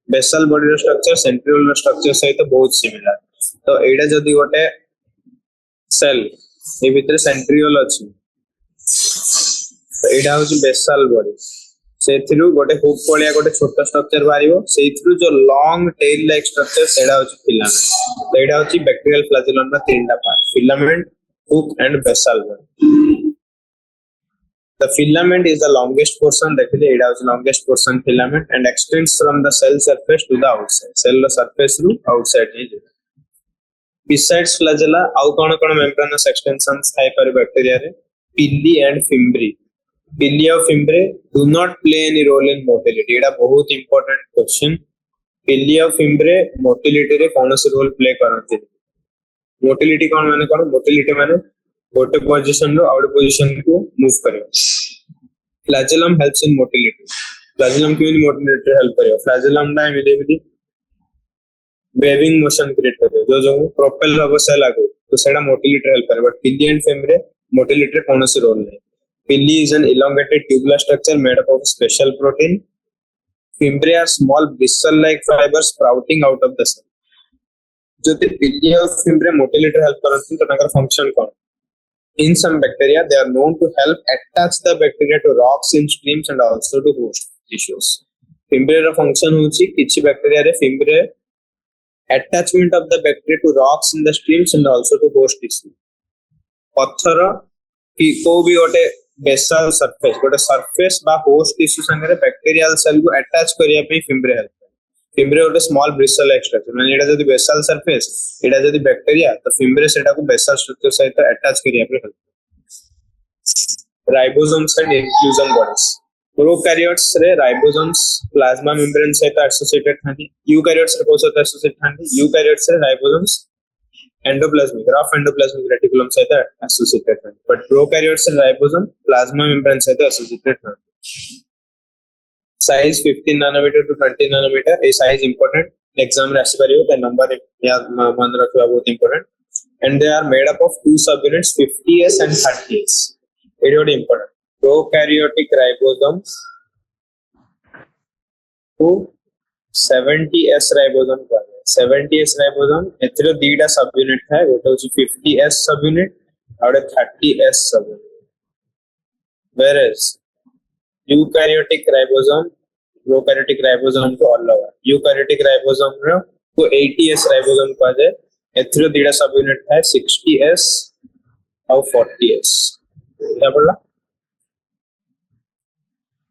[SPEAKER 1] बेसल बॉडी रो स्ट्रक्चर सेंट्रियोल रो स्ट्रक्चर सहित बहुत सिमिलर. तो एडा जदी गोटे सेल ए भीतर सेंट्रियोल अछि तो एडा होची बेसल बॉडी. सेथिरु गोटे हुक पळिया गोटे छोटा स्ट्रक्चर बारिवो, सेथिरु जो लॉन्ग टेल लाइक स्ट्रक्चर सेडा होची फिलामेंट. तो एडा होची बैक्टीरियल फ्लैजेलम रो तीनटा part, filament, hook and basal body. The filament is the longest portion. Definitely it has longest portion filament and extends from the cell surface to the outside. Cell surface ru outside is. Besides flagella, how कोन membranous extensions थाई पर bacteria रे? Pili and fimbriae. Pili और fimbriae do not play any role in motility. एटा बहुत important question. Pili और fimbriae motility रे कौन से role play करते? मोटिलिटी कौन माने कौन? मोटिलिटी माने गोटे पोजीशन रो आउट पोजीशन को मूव करियो. Flagellum helps in motility. Flagellum क्यों इन मोटिलिटी हेल्प करियो? फ्लैजेलम ना इमीडिएटली वेविंग मोशन क्रिएट करियो जो प्रोपेल हबो सेल आगो तो सेडा मोटिलिटी हेल्प करे. बट पिली एंड फेमरे मोटिलिटी कौन से रोल नहीं. पिली is an elongated tubular structure made up of special protein. Fimbriae are small bristle like fibers sprouting out of the cell. जदि पिली और फिम्ब्रिया मोटिलिटी हेल्प करथि तो ताकर फंक्शन कोन? In some bacteria they are known to help attach the bacteria to rocks in streams and also to host tissues. Fimbriae रो function होछि किछि बैक्टीरिया रे fimbriae attachment of the bacteria to rocks in the streams and also to host tissue. पत्थर की को भी गोटे basal surface बा होस्ट टिश्यू संगे बैक्टीरियल सेल को अटैच करिया पे फिम्ब्रिया हेल्प. फिम्ब्रिया गोटे स्मॉल ब्रिसल स्ट्रक्चर माने एटा जदी बेसल सरफेस एटा जदी बैक्टीरिया तो फिम्ब्रिया सेटा को बेसल स्ट्रक्चर सहित अटैच करिया पे help. Ribosomes and inclusion bodies. Prokaryotes रे राइबोसोम्स प्लाज्मा मेम्ब्रेन सहित एसोसिएटेड थांती. यूकैरियोट्स रे कोन सहित एसोसिएटेड थांती. यूकैरियोट्स रे ribosomes endoplasmic rough endoplasmic reticulum सहित एसोसिएटेड थांती. बट प्रोकैरियोट्स रे राइबोसोम प्लाज्मा मेम्ब्रेन सहित एसोसिएटेड थांती. Size 15 nanometre to 20 nanometre. ए साइज इंपोर्टेंट एग्जाम रे आसी परियो. द नंबर या मन रखवा बहुत important. and they are made up of two subunits 50s and 30s. It is important. Prokaryotic ribosomes to 70s ribosome को 70s ribosome एथिरो दीटा सबयूनिट है गोटे होची 50s सबयूनिट और 30s subunit whereas eukaryotic ribosome prokaryotic ribosome को अलग है eukaryotic ribosome रो को 80s ribosome को जाए एथिरो दीटा सबयूनिट है 60s और 40s क्या बोला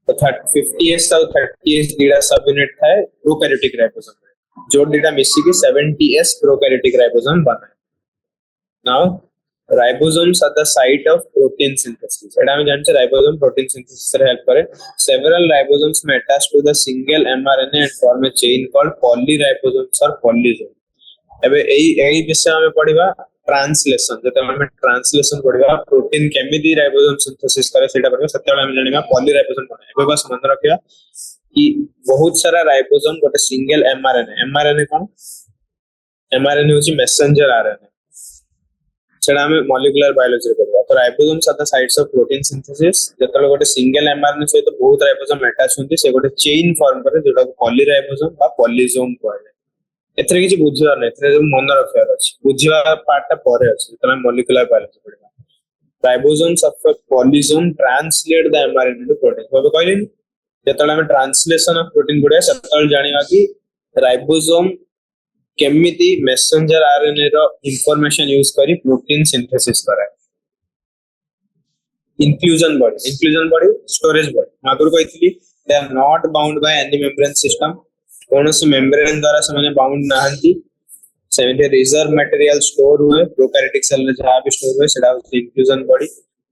[SPEAKER 1] तो 50s और 30s दीटा सबयूनिट है प्रोकैरियोटिक राइबोसोम जो दीटा मिसी के 70s प्रोकैरियोटिक राइबोसोम बना है now ribosomes are the site of protein synthesis एटा हम जानते राइबोसोम प्रोटीन सिंथेसिस रे हेल्प करे several ribosomes may attach to the single mRNA and form a chain called polyribosomes और पॉलीसोम एबे एई विषय में पढिबा ट्रांसलेशन जते हम ट्रांसलेशन पढिबा प्रोटीन केमिति राइबोसोम सिंथेसिस करे सेटा पढिबा सत्यवाला हम जानिबा पॉलीराइबोसोम कोन एबे बस मन रखिया कि बहुत सारा राइबोसोम गोटे सिंगल एमआरएनए कोन एमआरएनए होची मैसेंजर आरएनए सेटा हम मॉलिक्यूलर बायोलॉजी रे पढिबा तो ribosomes are the sites of protein synthesis जतले गोटे सिंगल एमआरएनए सहित बहुत राइबोसोम अटैच होंती से गोटे चेन फॉर्म करे जोटा पॉलीराइबोसोम बा पॉलीसोम कहले एथरे किछि बुझिबार नै एथरे मन रखिबार अछि बुझिबा पार्टटा परे अछि जतले मॉलिक्यूलर बायोलॉजी पढिबा ribosomes of polysome translate the mRNA to protein तो कहली जतले हम ट्रांसलेशन ऑफ प्रोटीन पढिबा सतल जानिबा कि राइबोसोम केमिति मैसेंजर आरएनए रो इंफॉर्मेशन यूज करी प्रोटीन सिंथेसिस कराय inclusion body storage body आगुर कहथि they are not bound by any membrane system कोनोसी मेम्ब्रेन द्वारा से बाउंड नाहंती सेवेंटी रिजर्व मटेरियल स्टोर हुए प्रोकैरियोटिक सेल में जहां भी स्टोर हुए सेटा इंक्लूजन बॉडी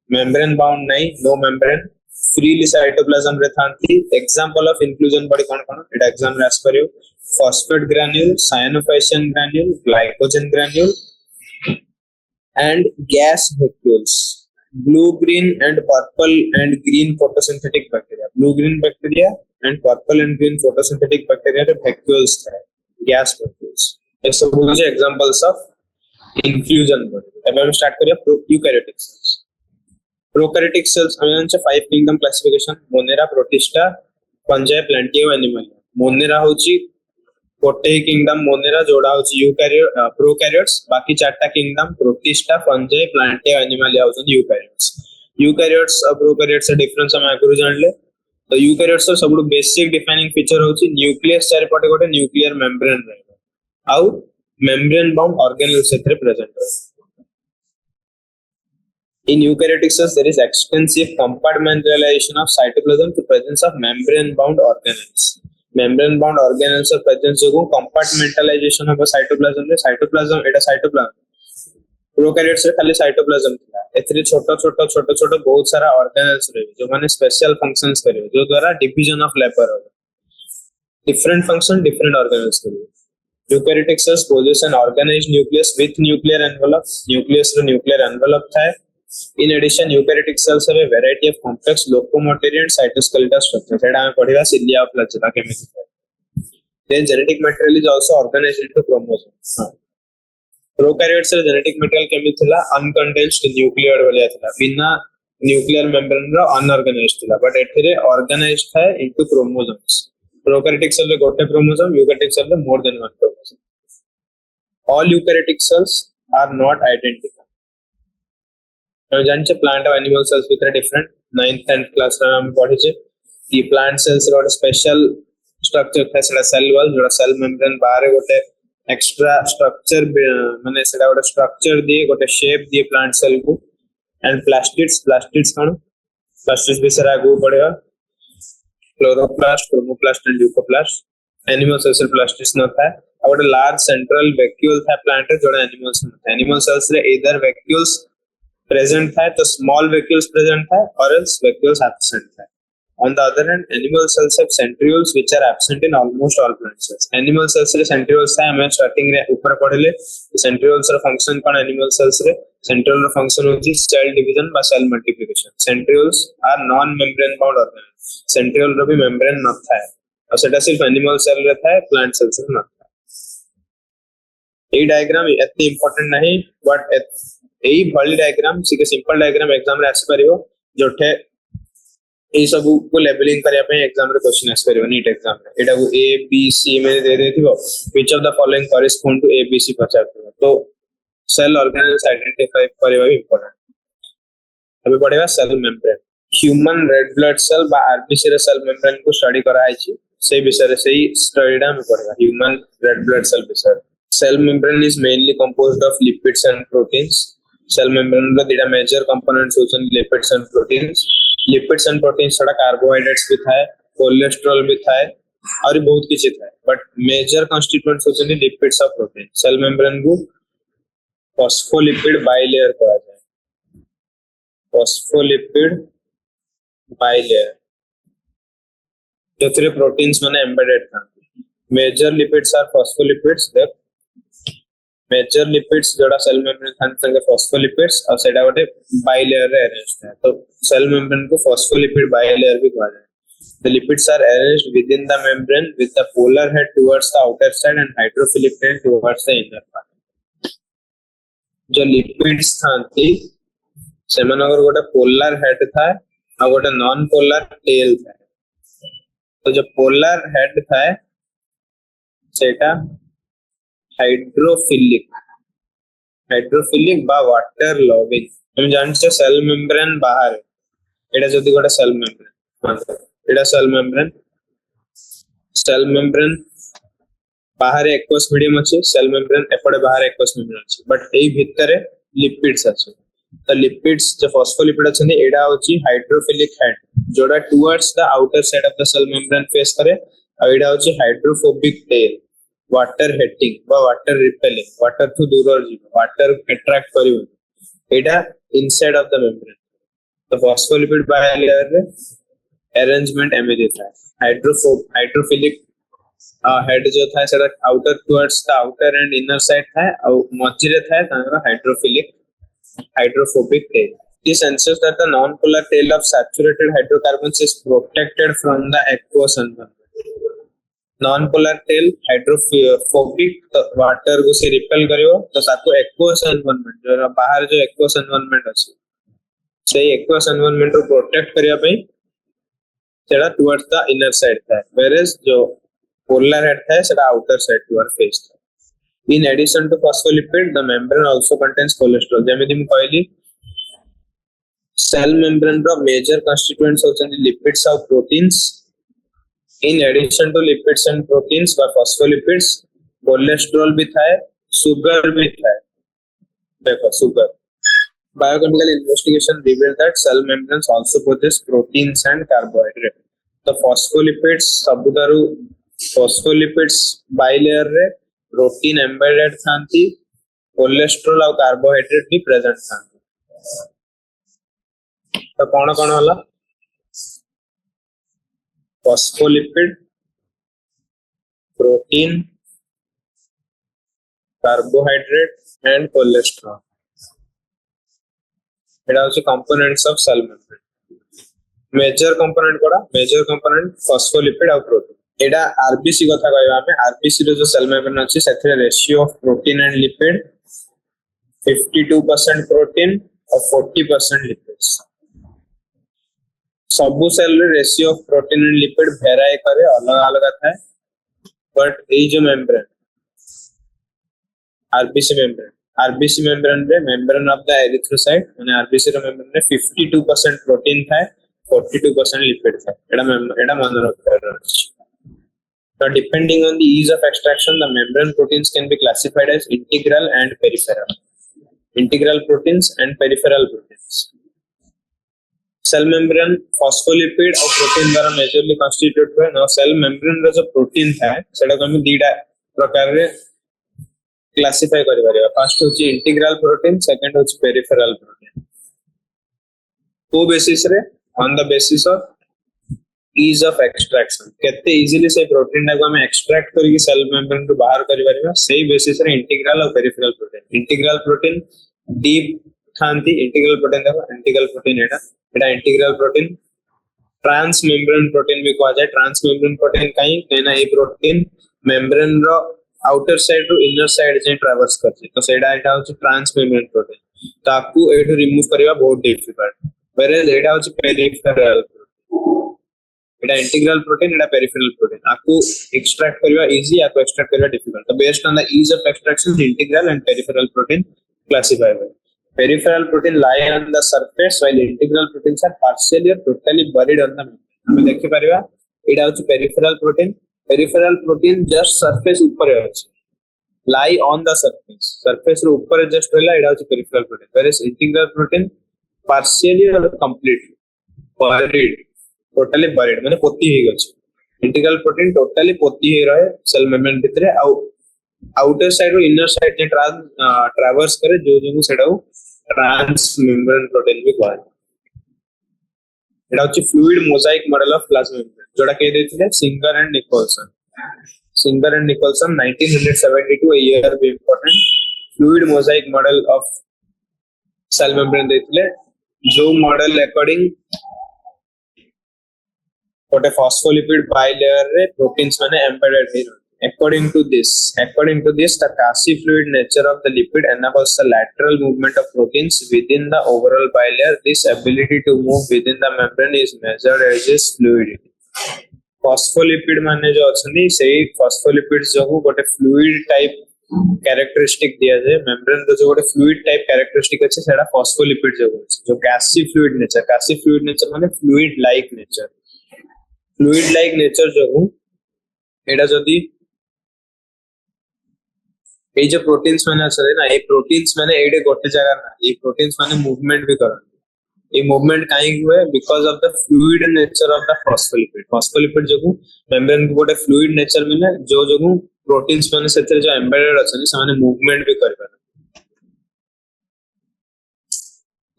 [SPEAKER 1] मेम्ब्रेन बाउंड नहीं नो मेम्ब्रेन फ्रीली साइटोप्लाज्म रे थांती एग्जांपल ऑफ इंक्लूजन बॉडी कोन कोन एटा एग्जाम रे आस करियो phosphate granule cyanophycin granule glycogen granule and gas vacuoles blue green and purple and green photosynthetic bacteria blue green bacteria and purple and green photosynthetic bacteria रे vacuoles है gas vacuoles ये सब हो जाए examples of inclusion body अब हम start करिए eukaryotic cells prokaryotic cells हम जानते 5 kingdom classification monera protista fungi plantae animalia monera होची गोटे किंगडम मोनेरा जोड़ा होची यूकैरियोट प्रोकैरियोट्स बाकी चारटा kingdom Protista Fungi Plantae Animalia होचन यूकैरियोट्स और प्रोकैरियोट्स से डिफरेंस हम आगुरु जानले तो यूकैरियोट्स सबु बेसिक डिफाइनिंग फीचर होची न्यूक्लियस चारि पटे गोटे न्यूक्लियर मेम्ब्रेन रहबो आउ मेम्ब्रेन बाउंड ऑर्गेनेल्स एथरे प्रेजेंट रहबो in eukaryotic cells there is extensive compartmentalization of cytoplasm to presence of membrane bound organelles membrane bound organelles of presence जो compartmentalization of cytoplasm रे cytoplasm एटा cytoplasm prokaryotes रे खाली cytoplasm थिला एथरे छोटो बहुत सारा organelles रे जो माने स्पेशल फंक्शंस करियो जो द्वारा डिवीजन ऑफ लेबर हो डिफरेंट फंक्शन डिफरेंट organelles करियो eukaryotic cells possess an organized nucleus with nuclear envelope nucleus रे nuclear envelope थाए In addition, eukaryotic cells have a variety of complex locomotory and cytoskeletal structures. That I पढ़िबा cilia flagella chemistry. Then genetic material is also organized into chromosomes. Prokaryotes रे genetic material केमि थिला uncondensed nucleoid वाला थिला बिना nuclear membrane रो unorganized थिला but एथिरे organized है into chromosomes. Prokaryotic cell रे गोटे chromosome eukaryotic cell रे more than one chromosome. All eukaryotic cells are not identical. जानचे प्लांट और animal cells with different 9th 10th class में हम पढ़े छे कि प्लांट सेल्स रो स्पेशल स्ट्रक्चर था सेला सेल वॉल जोड़ा सेल मेम्ब्रेन बाहर गोटे एक्स्ट्रा स्ट्रक्चर माने सेला गोटे स्ट्रक्चर दिए गोटे शेप दिए प्लांट सेल को एंड प्लास्टिड्स कोन प्लास्टिड्स बिसरा गो पड़ेगा chloroplast chromoplast and leucoplast animal cells रे प्लास्टिड्स न था और गोटे लार्ज सेंट्रल वैक्यूल था प्लांट रे जोड़ा एनिमल्स में था एनिमल सेल्स रे इधर वैक्यूल्स present है तो small vacuoles present है or else vacuoles absent है. On the other hand, animal cells have centrioles which are absent in almost all plant cells. Animal cells रे centrioles है हमें starting रे ऊपर पढ़ले centrioles रे function कौन animal cells रे centriole रे function होती cell division बा cell multiplication. Centrioles are non-membrane bound organelles. Centriole रे भी membrane न था और सेटा सिर्फ animal cell रे था plant cells रे न था. ए डायग्राम एते इंपोर्टेंट नहीं बट एई भली डायग्राम सिके सिंपल डायग्राम एग्जाम रे आसी परिबो जोठे ए सब को लेबलिंग करिया पे एग्जाम रे क्वेश्चन आसी परिबो नीट एग्जाम रे एटा को ए बी सी में दे देथिबो which of the following correspond to A B C पचारथिबो तो सेल ऑर्गेनेल्स आइडेंटिफाई करिबा भी इंपोर्टेंट अभी पढ़ेगा cell membrane human red blood cell बा आरबीसी रे सेल मेम्ब्रेन को स्टडी करा आइछि से विषय रे सेही स्टडीडा में पढ़ेगा ह्यूमन रेड ब्लड सेल विषय cell membrane is mainly composed of lipids and proteins cell membrane रे दिटा मेजर कंपोनेंट्स होछन लिपिड्स एंड प्रोटीन्स छडा कार्बोहाइड्रेट्स भी थाए कोलेस्ट्रॉल भी थाए और बहुत किछि थाए बट मेजर कंस्टिट्यूएंट्स होछन लिपिड्स और प्रोटीन सेल मेम्ब्रेन को फॉस्फोलिपिड बाइलेयर कहा जाय फॉस्फोलिपिड बाइलेयर जो प्रोटीन्स माने एम्बेडेड था major lipids are phospholipids the major lipids जोड़ा सेल मेम्ब्रेन थान संगे फॉस्फोलिपिड्स और सेटा गोटे बाइलेयर रे अरेंज था तो सेल मेम्ब्रेन को फॉस्फोलिपिड बाइलेयर भी कहा जाए the lipids are arranged within the membrane with the polar head towards the outer side and hydrophilic head towards the inner part जो लिपिड्स थांती सेमानगर गोटे पोलर हेड था और गोटे नॉन पोलर टेल था तो जो पोलर हेड था सेटा हाइड्रोफिलिक बा वाटर लविंग हम जानते सेल मेम्ब्रेन बाहर एटा जदी गोटे सेल मेम्ब्रेन बाहर एक्वस मीडियम अछि सेल मेम्ब्रेन एपडे बाहर एक्वस मीडियम अछि बट एई भितरे लिपिड्स अछि the lipids the phospholipid achindi एडा होची हाइड्रोफिलिक हेड जोड़ा towards the outer side of the cell membrane face करे और एडा होची हाइड्रोफोबिक टेल वाटर हेटिंग बा वाटर रिपेलिंग वाटर थु दूर जीव वाटर अट्रैक्ट करिवो एडा इनसाइड ऑफ द मेम्ब्रेन तो phospholipid bilayer रे अरेंजमेंट एमिदि था हाइड्रोफिलिक हेड जो था सेटा outer towards the outer and inner side था और मझी रे था तांगर hydrophilic hydrophobic tail. This ensures that the non-polar tail of saturated hydrocarbons is protected from the aqueous environment. Non-polar tail hydrophobic water को से repel करियो तो साको aqueous environment जो बाहर जो aqueous environment अछि सेही aqueous environment को protect करिया पई सेटा towards the inner side था whereas जो polar head था सेटा outer side towards face था In addition to phospholipid, the membrane also contains cholesterol. जेमिति मु कहली cell membrane रो major constituents होचନ୍ତି lipids और proteins. In addition to lipids and proteins व phospholipids, cholesterol भी थाए, sugar भी थाए. देखो sugar. Biochemical investigation revealed that cell membranes also possess proteins and carbohydrates. The phospholipids bilayer रे प्रोटीन एम्बेडेड थांती cholesterol और कार्बोहाइड्रेट भी प्रेजेंट थांती तो कौन कौन होला phospholipid protein carbohydrate and cholesterol एटा होची components of cell membrane major component phospholipid और प्रोटीन एडा आरबीसी कथा कहबा हमें आरबीसी रो जो सेल मेम्ब्रेन अछि सेथरे ratio of protein and lipid 52% protein और 40% लिपिड्स सबु सेल रे ratio of protein and lipid vary करे अलग अलग था बट ए जो मेम्ब्रेन आरबीसी मेम्ब्रेन रे मेम्ब्रेन ऑफ द एरिथ्रोसाइट माने आरबीसी रो मेम्ब्रेन रे 52% प्रोटीन था 42% लिपिड था एडा मन रखकर So depending on the ease of extraction, the membrane proteins can be classified as integral and peripheral. Integral proteins and peripheral proteins. Cell membrane phospholipid और protein द्वारा majorly constitute हुए ना cell membrane रा जो protein है सेटा को हम दीटा प्रकार रे classify करि परिबा first होची integral protein second होची peripheral protein. को basis रे on the basis of ease of extraction केते इजीली से प्रोटीन को हम एक्सट्रैक्ट करके सेल मेम्ब्रेन को बाहर करि परिबा सेही बेसिस रे इंटीग्रल और पेरिफेरल प्रोटीन डीप थांती इंटीग्रल प्रोटीन एटा integral protein transmembrane protein भी कहा जाए ट्रांस मेम्ब्रेन प्रोटीन काई केना ए प्रोटीन मेम्ब्रेन रो आउटर साइड रो इनर साइड जे ट्रैवर्स करछि तो सेडा एटा होछि ट्रांस मेम्ब्रेन प्रोटीन ताकू एठो रिमूव करबा बहुत डिफिकल्ट वेरे एटा होछि पेरिफेरल एटा इंटीग्रल प्रोटीन एटा पेरिफेरल प्रोटीन आकू एक्सट्रैक्ट करबा इजी आकू एक्सट्रैक्ट करबा डिफिकल्ट तो based on the ease of extraction integral and peripheral protein classify by peripheral protein lie on the surface while integral proteins are partially or totally buried on the membrane हम देखि परिबा एटा होछि peripheral protein just surface ऊपर अछि lie on the surface रो ऊपर just रहला एटा होछि peripheral protein whereas integral protein partially or completely buried totally buried माने पोती हे गछि integral protein totally पोती हे रहे cell membrane भितरे आउटर साइड रो इनर साइड जे ट्रैवर्स करे जो सेडा ट्रांस मेम्ब्रेन प्रोटीन भी कहै एटा होछि fluid mosaic model of plasma membrane जोडा के देथिले Singer and Nicolson 1972 a year भी important fluid mosaic model of cell membrane देथिले जो मॉडल अकॉर्डिंग गोटे फॉस्फोलिपिड बाइलेयर रे प्रोटीन्स माने एम्बेडेड हे According to this, the gassy fluid nature of the lipid enables the lateral movement of proteins within the overall bilayer. This ability to move within the membrane is measured as its fluidity. Phospholipid माने जो अछनी सेही phospholipids जो गोटे fluid type characteristic दिया जाए membrane रो जो गोटे fluid type characteristic अछि सेडा phospholipid जो gassy fluid nature माने fluid like nature जो एडा जदी ए जो प्रोटीन्स माने असरे ना ए प्रोटीन्स माने एडे गोटे जगह ना ए प्रोटीन्स माने मूवमेंट भी करन ए मूवमेंट काहे हुए because of the fluid nature of the phospholipid जो मेम्ब्रेन को गोटे फ्लूइड नेचर मिले जो प्रोटीन्स माने सेते जो एम्बेडेड अछन से माने मूवमेंट भी करबा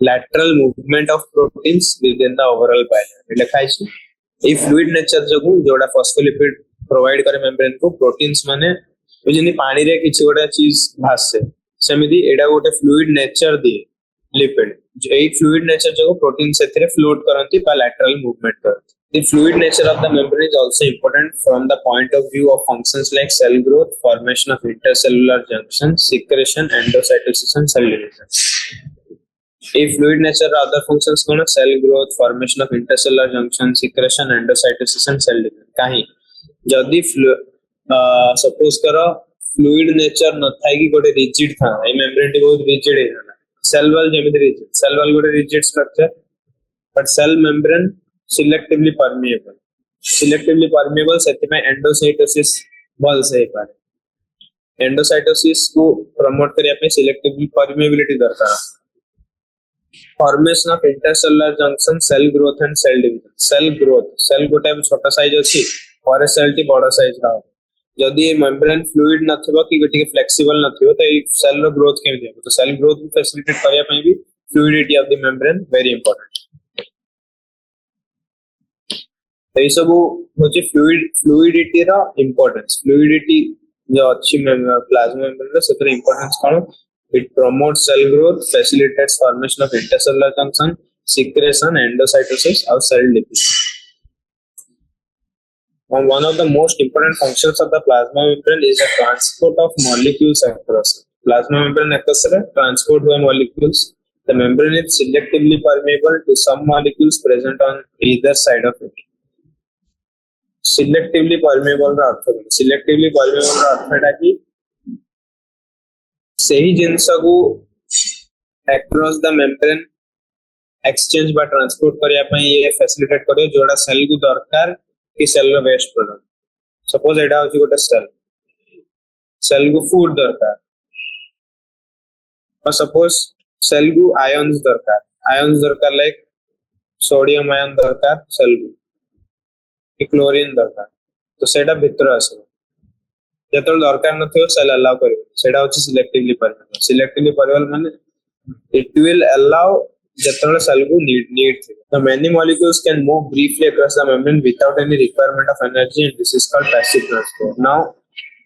[SPEAKER 1] lateral movement of proteins within the overall bilayer लिखाइ छै ए फ्लूइड नेचर जो जोडा फॉस्फोलिपिड प्रोवाइड करे मेम्ब्रेन को प्रोटीन्स माने जेनी पानी रे किछ गोटे चीज भाससे सेमिदी एडा गोटे फ्लूइड नेचर दिए लिपिड जो ए फ्लूइड नेचर जो प्रोटीन सेथरे फ्लोट करंती बा लैटरल मूवमेंट करंती the fluid nature of the membrane is also important from the point of view of functions like cell growth formation of intercellular junction secretion endocytosis and cell division ए fluid nature other functions कोन cell growth formation of intercellular junction secretion endocytosis and cell division काहे जदी suppose करो fluid nature न Thai कि गोटे rigid था ए मेम्ब्रेन टी बहुत रिजिड है सेल वॉल जेमिति रिजिड सेल वॉल गोटे rigid structure but cell membrane selectively permeable सेति में एंडोसाइटोसिस बल से पारे एंडोसाइटोसिस को प्रमोट करिया पे सिलेक्टिवली परमिएबिलिटी दरकार formation of intercellular junction cell growth and cell division cell गोटे छोटा साइज अछि और सेल टी बड़ा साइज रा जदी ए मेम्ब्रेन फ्लूइड नथिबो कि गोटे फ्लेक्सिबल नथिबो त ए सेल रो ग्रोथ केमि देबो तो सेल ग्रोथ को फैसिलिटेट करिया पई भी fluidity of the membrane very important ए सब होची फ्लूइडिटी रो इंपोर्टेंस फ्लूइडिटी जो अच्छी प्लाज्मा मेम्ब्रेन रो सेतर इंपोर्टेंस कोन it promotes cell growth facilitates formation of intercellular junction secretion endocytosis और cell division And one of the most important functions of the plasma membrane is the transport of molecules across it. Plasma membrane across it transport by molecules. The membrane is selectively permeable to some molecules present on either side of it. Selectively permeable का अर्थ है कि सही जिनस को across the membrane exchange by transport करिया पई ये facilitate करे जोड़ा सेल को दरकार कि cell row waste product suppose एटा होची गोटे सेल को फूड दरकार और सपोज सेल को आयंस दरकार लाइक सोडियम आयन दरकार सेल को क्लोरीन दरकार तो सेटा भीतर आसे जतल दरकार नथियो सेल अलाउ करियो सेटा होची सिलेक्टिवली परमेबल माने इट विल अलाउ जतल सेल को need the many molecules can move briefly across the membrane without any requirement of energy and this is called passive transport now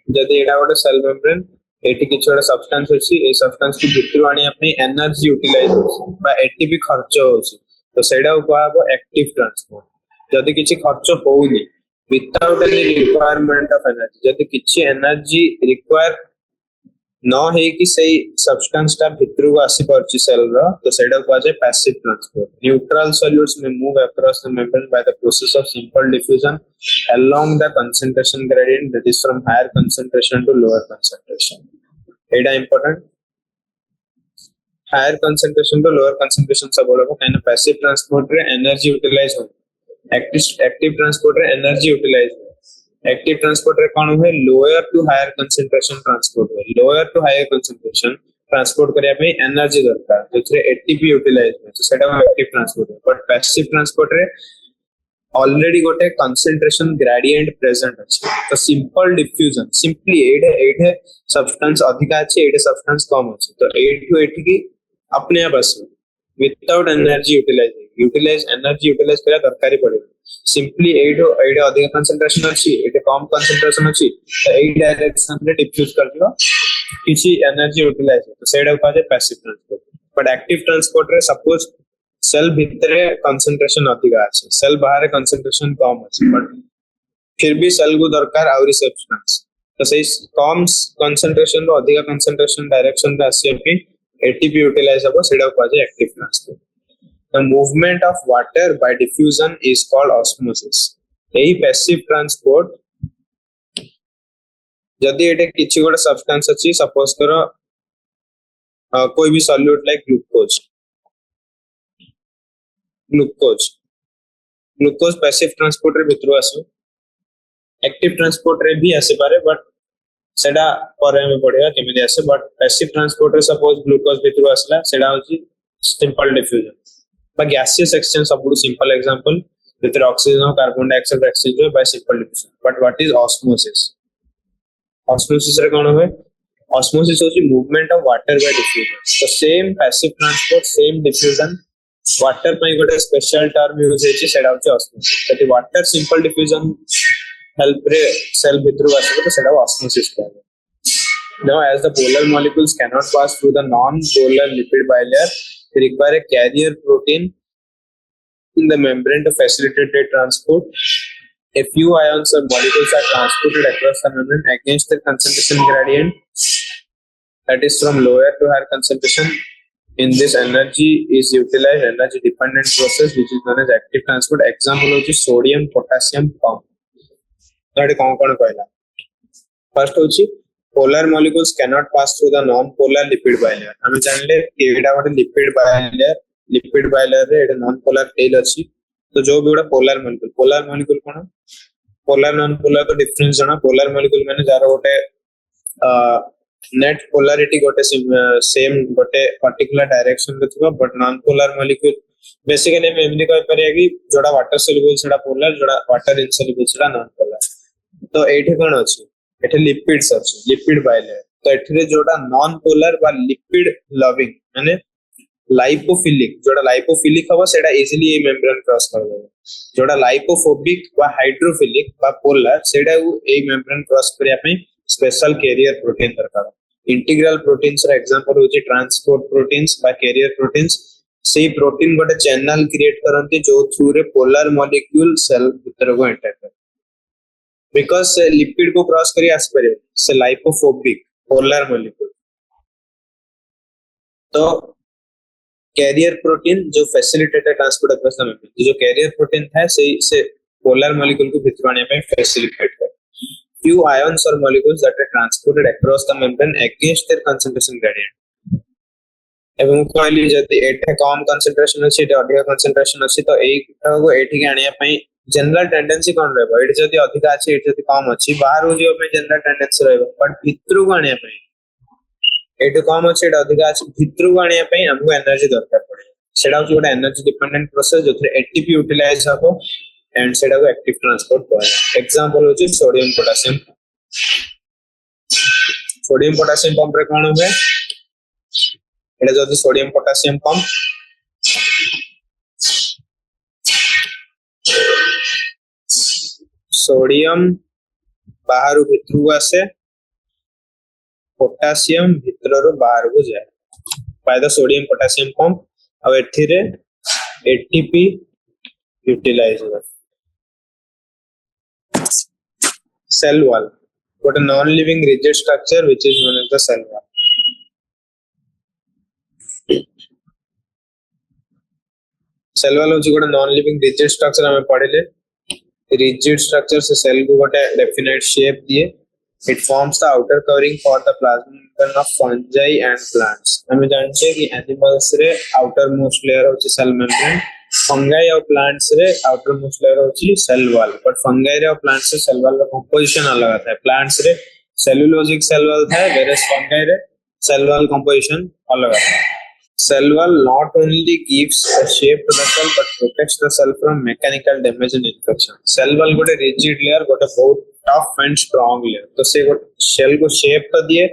[SPEAKER 1] जदि एटा गोटे सेल मेम्ब्रेन एटी किछ गोटे substance अछि a substance को भितर आनी अपनी एनर्जी यूटिलाइज होछि बा एटीपी खर्च होछि तो सेडा को कहबो एक्टिव ट्रांसपोर्ट जदि किछ खर्च होउनी without any requirement of energy जदि किछि energy require न है कि सही सब्सटेंस टा भितर को आसी परछि सेल रो तो सेडा को जाय पैसिव ट्रांसपोर्ट न्यूट्रल सॉल्यूट्स में move across the membrane by the process of simple diffusion along the concentration gradient that is from higher concentration to lower concentration एडा important higher concentration to lower concentration सब बोलबो काइन passive transport रे energy utilise हो active transport रे energy utilise हो active transport रे कोन होय lower to higher concentration transport होय lower to higher concentration transport करिया पे एनर्जी दरकार जेथरे एटीपी यूटिलाइज होय तो सेटा एक्टिव ट्रांसपोर्ट होय बट पैसिव ट्रांसपोर्ट रे ऑलरेडी गोटे कंसंट्रेशन ग्रेडिएंट प्रेजेंट अछि तो सिंपल डिफ्यूजन सिंपली एडे सब्सटेंस अधिक अछि एडे सब्सटेंस कम अछि तो एड टू एटी की अपने आप आसे without energy utilize energy utilize करा दरकारी पड़े सिंपली एडो अधिक कंसंट्रेशन अछि एडे कम कंसंट्रेशन अछि तो एई डायरेक्शन रे डिफ्यूज कर दियो किछि एनर्जी यूटिलाइज तो सेडा को जे passive transport but active transport रे सपोज सेल भितरे कंसंट्रेशन अधिक अछि सेल बाहर कंसंट्रेशन कम अछि बट फिर भी सेल को दरकार आउरी सब्सटेंस तो सही कम कंसंट्रेशन रो अधिक कंसंट्रेशन डायरेक्शन रे आसी पे एटीपी यूटिलाइज हो सेडा को जे active transport the movement of water by diffusion is called osmosis एही पैसिव ट्रांसपोर्ट जदि एटे किछि गोटे सब्सटेंस अछि सपोज करो कोई भी solute like glucose passive transport रे भितरो आसो एक्टिव ट्रांसपोर्ट रे भी आसे पारे बट सेडा पर में पड़ेगा केमिति आसे बट पैसिव ट्रांसपोर्ट रे सपोज ग्लूकोज भितरो आसला सेडा होची सिंपल डिफ्यूजन बा गैसियस एक्सचेंज सबुड सिंपल एग्जांपल भितर ऑक्सीजन और कार्बन डाइऑक्साइड एक्सचेंज हो by simple diffusion but what is osmosis osmosis रे कोन होय ऑस्मोसिस होची movement of water by diffusion तो same passive transport same diffusion water पई गोटे स्पेशल टर्म यूज हेची सेडा होची ऑस्मोसिस तति वाटर सिंपल डिफ्यूजन हेल्प रे सेल भितर आसे तो सेडा ऑस्मोसिस कहबो now as the polar molecules cannot pass through the non-polar lipid bilayer they require a carrier protein in the membrane to facilitate their transport a few ions or molecules are transported across the membrane against the concentration gradient that is from lower to higher concentration in this energy is utilized energy dependent process which is known as active transport example hochi sodium potassium pump Tade कोन कोन कहला first होची polar molecules cannot pass through the non-polar lipid bilayer हम जानले एटा गोटे lipid boiler रे एटा non polar tail अछि तो जो भी गोटे पोलर मॉलिक्यूल कोन पोलर नॉन पोलर तो डिफरेंस जाना पोलर मॉलिक्यूल माने जार गोटे नेट पोलैरिटी गोटे सेम गोटे पर्टिकुलर डायरेक्शन रे थबा but non polar molecule basically हम एमनी कह परिया कि जोड़ा वाटर सोल्यूबल सेटा पोलर जोड़ा वाटर इनसोल्यूबल सेटा नॉन पोलर तो एठी कोन अछि एठी लिपिड्स अछि लिपिड बायलर तो एठी जोड़ा नॉन पोलर बा लिपिड लविंग माने लाइपोफिलिक जोड़ा लाइपोफिलिक हबो सेटा इजीली ए मेम्ब्रेन क्रॉस कर देबो जोड़ा लाइपोफोबिक बा हाइड्रोफिलिक बा पोलर सेटा ए मेम्ब्रेन क्रॉस करिया पे स्पेशल कैरियर प्रोटीन दरकार इंटीग्रल प्रोटीन्स रा एग्जांपल होची ट्रांसपोर्ट प्रोटीन्स बा कैरियर प्रोटीन्स से प्रोटीन गोटे चैनल क्रिएट करंती जो थ्रू रे पोलर मॉलिक्यूल सेल भीतर को एंटर कर बिकॉज़ से लिपिड को क्रॉस करी आस परियो से लाइपोफोबिक पोलर मॉलिक्यूल तो कैरियर प्रोटीन जो facilitated transport across the membrane जो कैरियर प्रोटीन था से पोलर मॉलिक्यूल को भीतर आने पे फैसिलिटेट कर few ions or molecules that are transported across the membrane against their concentration gradient एवं कहली जति एठे कम कंसंट्रेशन अछि एठे अधिक कंसंट्रेशन अछि तो एटा को एठी के आनिया पई जनरल टेंडेंसी कोन रहबो एठी जति अधिक अछि एठी जति कम अछि बाहर हो जियो पे जनरल टेंडेंसी रहबो बट भितरु को आनिया पई एठी कम अछि एटा अधिक अछि भितरु को आनिया पई हमको एनर्जी दरकार पड़े सेडा होची गोटा एनर्जी डिपेंडेंट प्रोसेस जोथरे एटीपी यूटिलाइज हबो एंड सेडा को एक्टिव ट्रांसपोर्ट कहला एग्जांपल होची सोडियम पोटेशियम पंप रे कोन होय एटा जदी सोडियम पोटेशियम पंप सोडियम बाहर भितरु आसे पोटेशियम भितररो बाहर को जाय by the sodium potassium pump अब एथिरे एटीपी यूटिलाइज हो cell wall, what a non-living rigid structure which is known as the cell wall. Cell wall होची गोटे non-living rigid structure हमें पढ़े rigid structure से cell को गोटे definite shape दिए. It forms the outer covering for the plasma membrane of fungi and plants. हमें जानते हैं कि animals रे outermost layer होची cell membrane, fungi और plants रे outermost layer होची cell wall. But fungi रे और plants रे cell wall का composition अलग आता है. Plants रे cellulosic cell wall था, whereas fungi रे cell wall composition अलग आता है. Cell wall not only gives a shape to the cell but protects the cell from mechanical damage and infection. Cell wall गोटे rigid layer, गोटे बहुत tough and strong layer. तो से cell को shape तो दिए,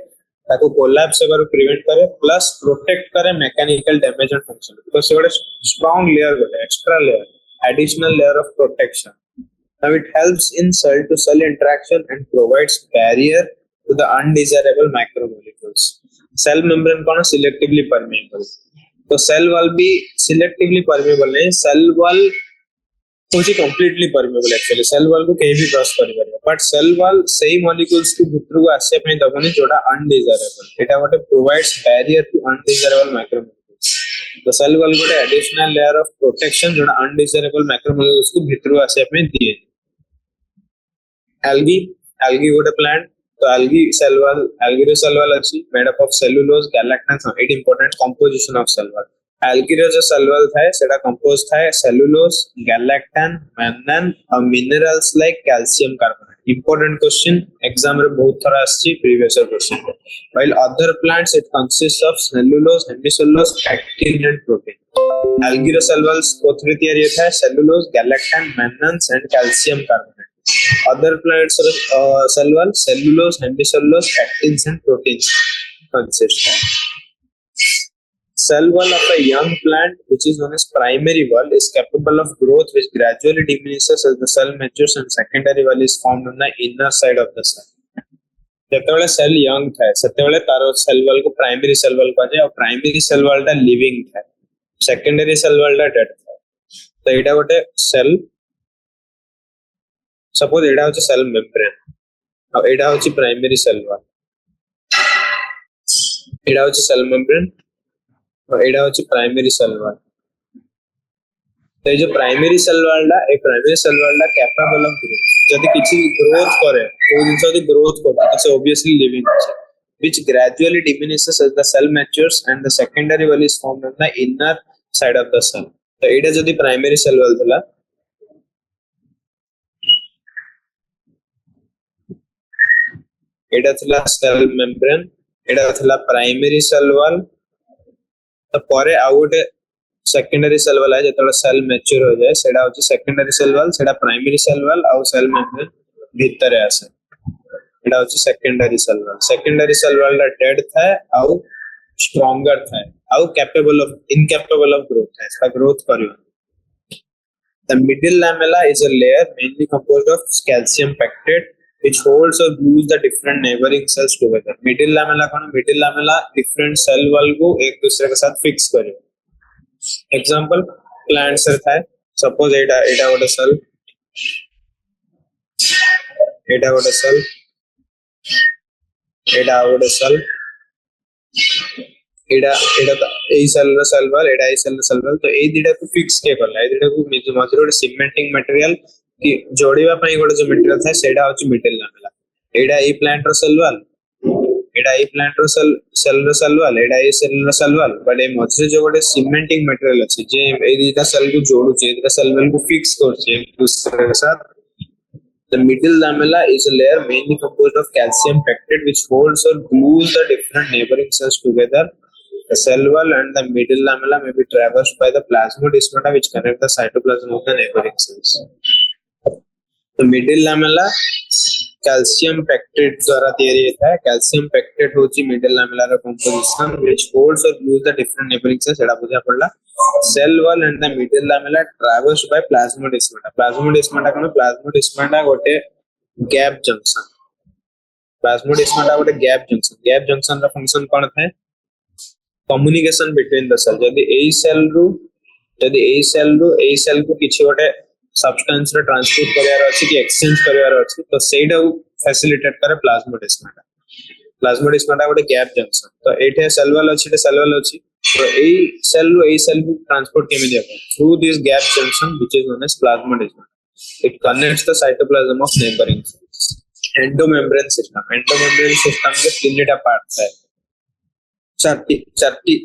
[SPEAKER 1] ताकि collapse अगर prevent करे, plus protect करे mechanical damage and function. तो से गोटे strong layer गोटे extra layer, additional layer of protection. Now it helps in cell to cell interaction and provides barrier to the undesirable macromolecules. Cell membrane कौन selectively permeable, तो cell wall भी selectively permeable नहीं, cell wall होची completely permeable. Actually cell wall को केही भी cross करि परिबो, बट सेल वॉल सही मॉलिक्यूल्स को भितर को आसे पई दबनी जोटा अनडिजायरेबल. एटा गोटे provides barrier to undesirable macromolecules. तो सेल वॉल गोटे एडिशनल लेयर ऑफ प्रोटेक्शन जोटा अनडिजायरेबल मैक्रोमोलेक्यूल्स को भितर को आसे पई दिए. एल्गी गोटे प्लांट, तो algae cell wall, algae रे cell wall अछि made up of cellulose, galactans. It important composition of cell wall. Algae रे जो cell wall था सेटा compose था cellulose, galactan, mannan और minerals like calcium carbonate. Important question, exam रे बहुत थोड़ा आछि previous question. While other plants it consists of cellulose, hemicellulose, actin and protein. Algae रे cell walls कोथरे तैयारी था cellulose, galactan, mannans and calcium carbonate. Other plants cell wall cellulose, hemicellulose, actins and proteins consist. Cell wall of a young plant which is known as primary wall is capable of growth which gradually diminishes as the cell matures and secondary wall is formed on the inner side of the cell. जेतेबेले cell young था सेतेबेले तारो cell wall को primary cell wall कहा जाय और primary cell wall ता living था, सेकेंडरी सेल वॉल ता डेड था. तो एटा गोटे सेल, सपोज एटा होची सेल मेम्ब्रेन और एटा होची प्राइमरी सेल वॉल. एटा होची सेल मेम्ब्रेन और एटा होची प्राइमरी सेल वॉल. तो ये जो प्राइमरी सेल वॉल ला ए प्राइमरी सेल वॉल ला कैपेबल ऑफ ग्रोथ. जदी किछि ग्रोथ करे ओ जिंस जदी ग्रोथ करे तो ऑब्वियसली लिविंग है, which gradually diminishes as the cell matures and the secondary wall is formed on the inner side of the cell. तो एटा जदी प्राइमरी सेल वॉल थला, एटा थला सेल मेम्ब्रेन, एटा थला प्राइमरी सेल वॉल. तो परे आ गोटे सेकेंडरी सेल वॉल है जेतले cell mature हो जाए सेडा होची सेकेंडरी सेल वॉल, सेडा प्राइमरी सेल वॉल और सेल मेम्ब्रेन भीतर आसे. एटा होची secondary cell wall. Secondary cell wall ला डेड था और स्ट्रांगर था और capable of incapable of growth है, सेडा ग्रोथ करियो. The middle lamella is a layer mainly composed of calcium pectate which holds or glues the different neighboring cells together. Middle lamella कौन? Middle lamella different cell wall को एक दूसरे के साथ fix करे. एग्जांपल प्लांट सेल था, suppose एटा गोटे cell, एटा गोटे सेल, एटा गोटे सेल, एटा ए सेल रो सेल वॉल, एटा ए सेल रो सेल वॉल. तो ए दिटा को फिक्स के करला, ए दिटा को मझे गोटे सीमेंटिंग मटेरियल कि जोड़ीबा पई गोटे जो मटेरियल था सेडा होची मिडल लामेला. एडा ए प्लांट रो सेल वॉल, एडा ए प्लांट रो सेल रो सेल वॉल, एडा ए सेल रो सेल वॉल. बट ए मझे जो गोटे सीमेंटिंग मटेरियल अछि जे ए दिटा सेल को जोड़ू छे, दिटा सेल वॉल को फिक्स कर छे एक दूसरे के साथ. The middle lamella is a layer mainly composed of calcium pectate which holds or glues the different neighboring cells together. The cell wall and the middle lamella may be traversed by the plasmodesmata which connect the cytoplasm of the neighboring cells. The middle lamella calcium pectate द्वारा तैयारी होता है. calcium pectate होची middle lamella का composition which holds or glues the different neighboring cells. एड़ा बुझा पड़ला. Cell wall and the middle lamella traversed by plasmodesmata. Plasmodesmata कौन? Plasmodesmata गोटे gap junction. Plasmodesmata गोटे gap junction. Gap junction का function कौन था? Communication between the cell. यदि ए सेल रू ए सेल को किछि गोटे सब्सटेंस रे ट्रांसपोर्ट करियार अछि कि एक्सचेंज करियार अछि तो सेटा फैसिलिटेट करे प्लाज्मोडेस्माटा गोटे गैप जंक्शन तो एठे सेल वाल अछि सेल वाल अछि तो एई सेल रो एई सेल को ट्रांसपोर्ट केमे देबो through this gap junction which is known as plasmodesmata it connects the cytoplasm of neighbouring endomembrane system के तीनटा पार्ट है चारटी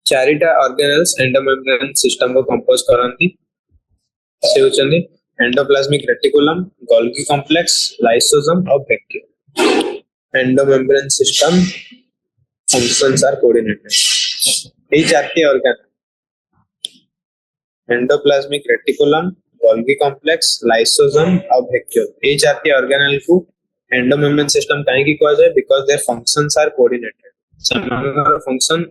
[SPEAKER 1] चारिटा ऑर्गेनेल्स एंडोमेम्ब्रेन सिस्टम को कंपोज करंती से होचंदी endoplasmic reticulum Golgi complex lysosome और vacuole endomembrane system functions are coordinated ए चारटी organ endoplasmic reticulum Golgi complex lysosome और वैक्यूल ए चारटी ऑर्गेनेल को एंडोमेम्ब्रेन सिस्टम काहे की कहै छै because their functions are coordinated सेमानर फंक्शन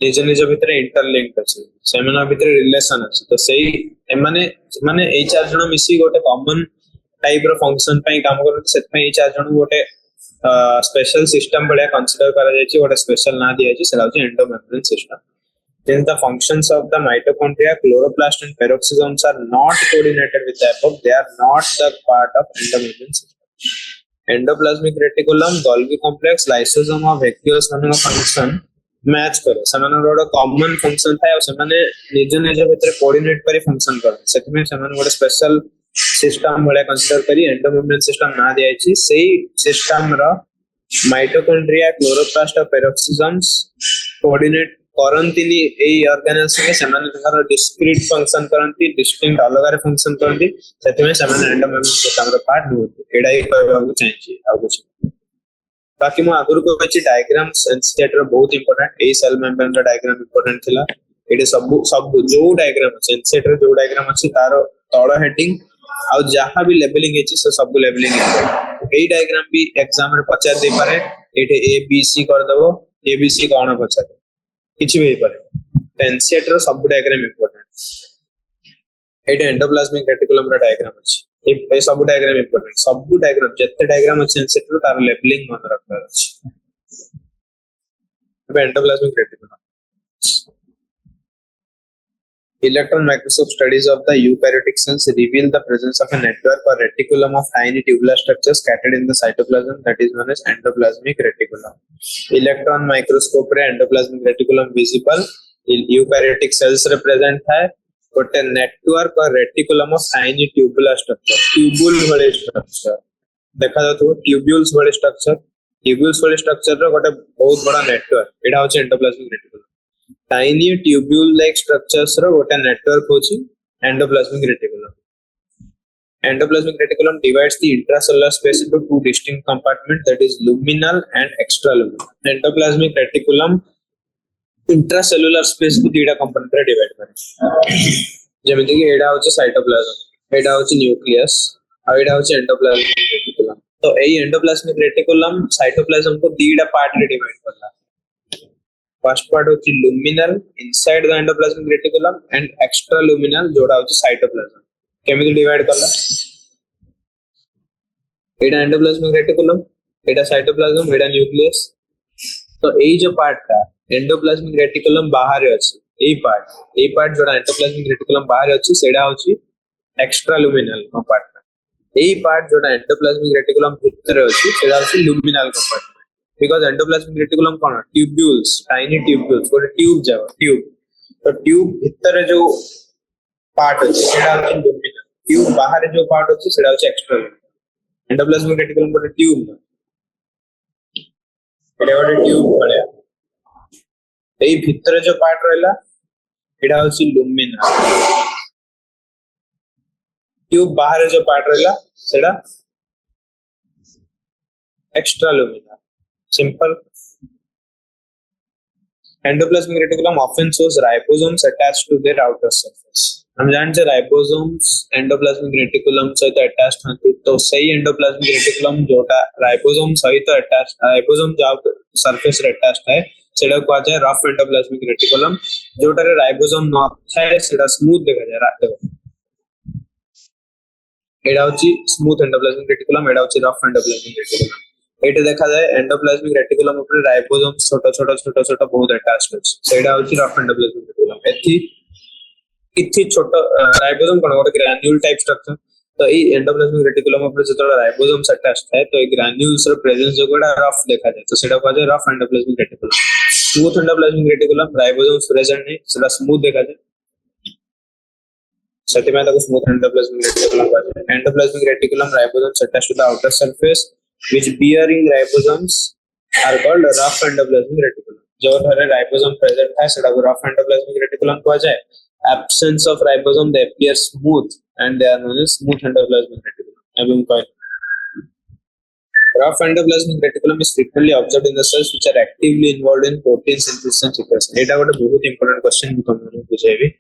[SPEAKER 1] निज निज भितर इंटरलिंक्ड अछि सेमानर भितर रिलेशन अछि तो सेही माने ए चार जण मिसी गोटे कॉमन टाइप रो फंक्शन पई काम करत सेत पई ए चार जण गोटे स्पेशल सिस्टम बडे कंसीडर करा जाय छि गोटे स्पेशल ना दिया छि सेला छि endomembrane system since the functions of the mitochondria chloroplast and peroxisomes are not coordinated with the above they are not the part of endomembrane system endoplasmic reticulum golgi complex lysosome और vacuoles मान function match करे समान गोटे common function थाए सेमाने निज निज भितर coordinate करी फंक्शन करते सेति में समान गोटे स्पेशल सिस्टम भले कंसीडर करी एंडोमेम्ब्रेन सिस्टम ना दिया छि सेही सिस्टम रो माइटोकॉन्ड्रिया क्लोरोप्लास्ट और पेरोक्सिसोम्स कोऑर्डिनेट करंतिनी एई ऑर्गेनेल्स के समान तकर डिस्क्रीट फंक्शन करंती डिस्टिंक्ट अलग रे फंक्शन करंती सेति में समान एंडोमेम्ब्रेन सिस्टम रो पार्ट होती एडा ही कहबा चाहिए आ कुछ बाकी मु आगुर को अछि डायग्राम्स एनसीईआरटी रो बहुत इंपोर्टेंट ए सेल मेम्ब्रेन रो डायग्राम इंपोर्टेंट थिला एडे सब जो डायग्राम अछि एनसीईआरटी रो जो डायग्राम अछि तारो तळ हेडिंग आ जहां भी लेबलिंग अछि से सब लेबलिंग ए डायग्राम भी एग्जाम रे पचार दे पारे एठे ए बी सी कर दबो ए बी सी कोन पचार किछि भी पारे एनसीईआरटी रो सब डायग्राम इंपोर्टेंट एठे एंडोप्लाज्मिक रेटिकुलम रो डायग्राम अछि ए सब डायग्राम इंपोर्टेंट सब डायग्राम जत्ते डायग्राम अछि एनसीईआरटी रो तार लेबलिंग मन रखबार अछि endoplasmic reticulum electron microscope studies of the eukaryotic cells reveal the presence of a network or reticulum of tiny tubular structures scattered in the cytoplasm that is known as endoplasmic reticulum electron microscope रे endoplasmic reticulum visible eukaryotic cells represent है गोटे network और reticulum of tiny tubular structure tubule वाले structure देखा जातो tubules वाले structure रो गोटे बहुत बड़ा नेटवर्क एडा होचे endoplasmic reticulum tiny tubule like structures रो गोटे नेटवर्क होची endoplasmic reticulum divides the intracellular space into two distinct compartments that is luminal and extraluminal endoplasmic reticulum intracellular space को दीटा कंपोनेंट रे डिवाइड करे जेमिति कि एडा होचे साइटोप्लाज्म एडा होचे न्यूक्लियस आ एडा होचे एंडोप्लाज्मिक रेटिकुलम तो एई एंडोप्लाज्मिक रेटिकुलम साइटोप्लाज्म को दीटा पार्ट रे डिवाइड करला फर्स्ट पार्ट होची luminal inside the endoplasmic reticulum and extraluminal जोड़ा होची साइटोप्लाज्म केमिति डिवाइड करला एडा एंडोप्लाज्मिक रेटिकुलम एडा साइटोप्लाज्म एडा न्यूक्लियस तो एई जो पार्ट था एंडोप्लाज्मिक रेटिकुलम बाहर अछि ए पार्ट जोड़ा एंडोप्लाज्मिक रेटिकुलम बाहर अछि सेडा होछि एक्स्ट्रालुमिनल कंपार्टमेंट ए पार्ट जोड़ा एंडोप्लाज्मिक रेटिकुलम भीतर अछि सेडा होछि luminal compartment because endoplasmic reticulum कोन ट्यूब्यूल्स टाइनी ट्यूब्यूल्स गोटे ट्यूब तो ट्यूब भीतर जो पार्ट अछि सेडा होछि लुमिनल ट्यूब बाहर जो पार्ट अछि सेडा होछि एक्स्ट्रालुमिनल एंडोप्लाज्मिक रेटिकुलम गोटे ट्यूब एडा गोटे ट्यूब भलिया एई भितर जो पार्ट रहला एडा होछि लुमिना ट्यूब बाहर जो पार्ट रहला सेडा extra lumina simple endoplasmic reticulum often shows ribosomes attached to their outer surface हम जानते राइबोसोम्स एंडोप्लाज्मिक रेटिकुलम सहित अटैच्ड होती तो सही एंडोप्लाज्मिक रेटिकुलम जोटा राइबोसोम सहित अटैच्ड राइबोसोम जो सरफेस रे अटैच्ड है सेडा को जाय रफ एंडोप्लाज्मिक रेटिकुलम जोटा रे राइबोसोम न है सेडा स्मूथ देखा जाय रात एडा होची स्मूथ एंडोप्लाज्मिक रेटिकुलम एडा होची रफ एंडोप्लाज्मिक रेटिकुलम एटे देखा जाय एंडोप्लाज्मिक रेटिकुलम ऊपर राइबोसोम छोटा छोटा बहुत अटैच्ड है सेडा होची रफ एंडोप्लाज्मिक रेटिकुलम एथि किछि छोट राइबोसोम कोन गोटे ग्रान्यूल टाइप स्ट्रक्चर तो ये एंडोप्लाज्मिक रेटिकुलम ऊपर जतरा राइबोसोम अटैच थाए तो ये ग्रान्यूल्स रो प्रेजेंस जो गोटा रफ देखा जाए तो सेटा कहै rough endoplasmic reticulum smooth endoplasmic reticulum ribosomes present नहीं सेटा स्मूथ देखा जाए सेति में ताको स्मूथ एंडोप्लाज्मिक रेटिकुलम कहै endoplasmic reticulum ribosomes attach to the outer surface which bearing ribosomes are called rough endoplasmic reticulum जो थारे राइबोसोम प्रेजेंट है सेटा को रफ एंडोप्लाज्मिक रेटिकुलम कहै जाए absence of ribosome they appear smooth and they are known as smooth endoplasmic reticulum एवं कहै rough endoplasmic reticulum is frequently observed in the cells which are actively involved in protein synthesis and secretion एटा गोटे बहुत important question भी तुमने बुझेबी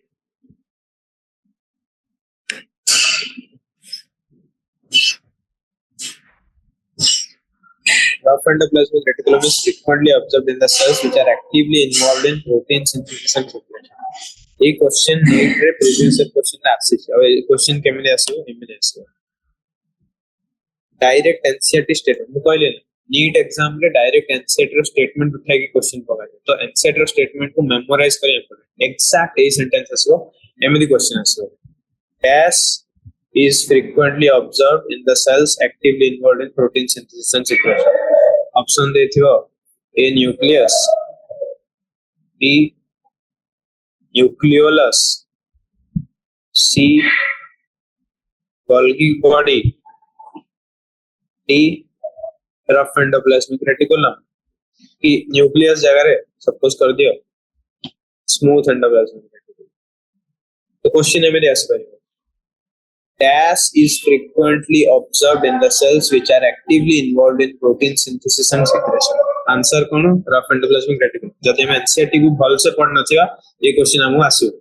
[SPEAKER 1] rough endoplasmic reticulum is frequently observed in the cells which are actively involved in protein synthesis and secretion ये question NEET रे previous question आसी छै अब question केमिले आसीबो एमिले आसीबो डायरेक्ट एनसीईआरटी स्टेटमेंट कहले नीट एग्जाम रे डायरेक्ट एनसीईआरटी रो स्टेटमेंट उठाई के क्वेश्चन पका तो एनसीईआरटी रो स्टेटमेंट को मेमोराइज करे इंपोर्टेंट एग्जैक्ट ए सेंटेंस आसीबो एमिली क्वेश्चन आसीबो dash is frequently observed in the cells actively involved in protein synthesis and secretion option देथिबो a nucleus b nucleolus c Golgi body d rough endoplasmic reticulum की nucleus जगह रे suppose कर दियो smooth endoplasmic reticulum तो question एमे आसी परिबो dash is frequently observed in the cells which are actively involved in protein synthesis and secretion answer cone rough endoplasmic reticulum जदि हम एनसीईआरटी को भल से पढ़ नथिया ये क्वेश्चन हमहु आसीबो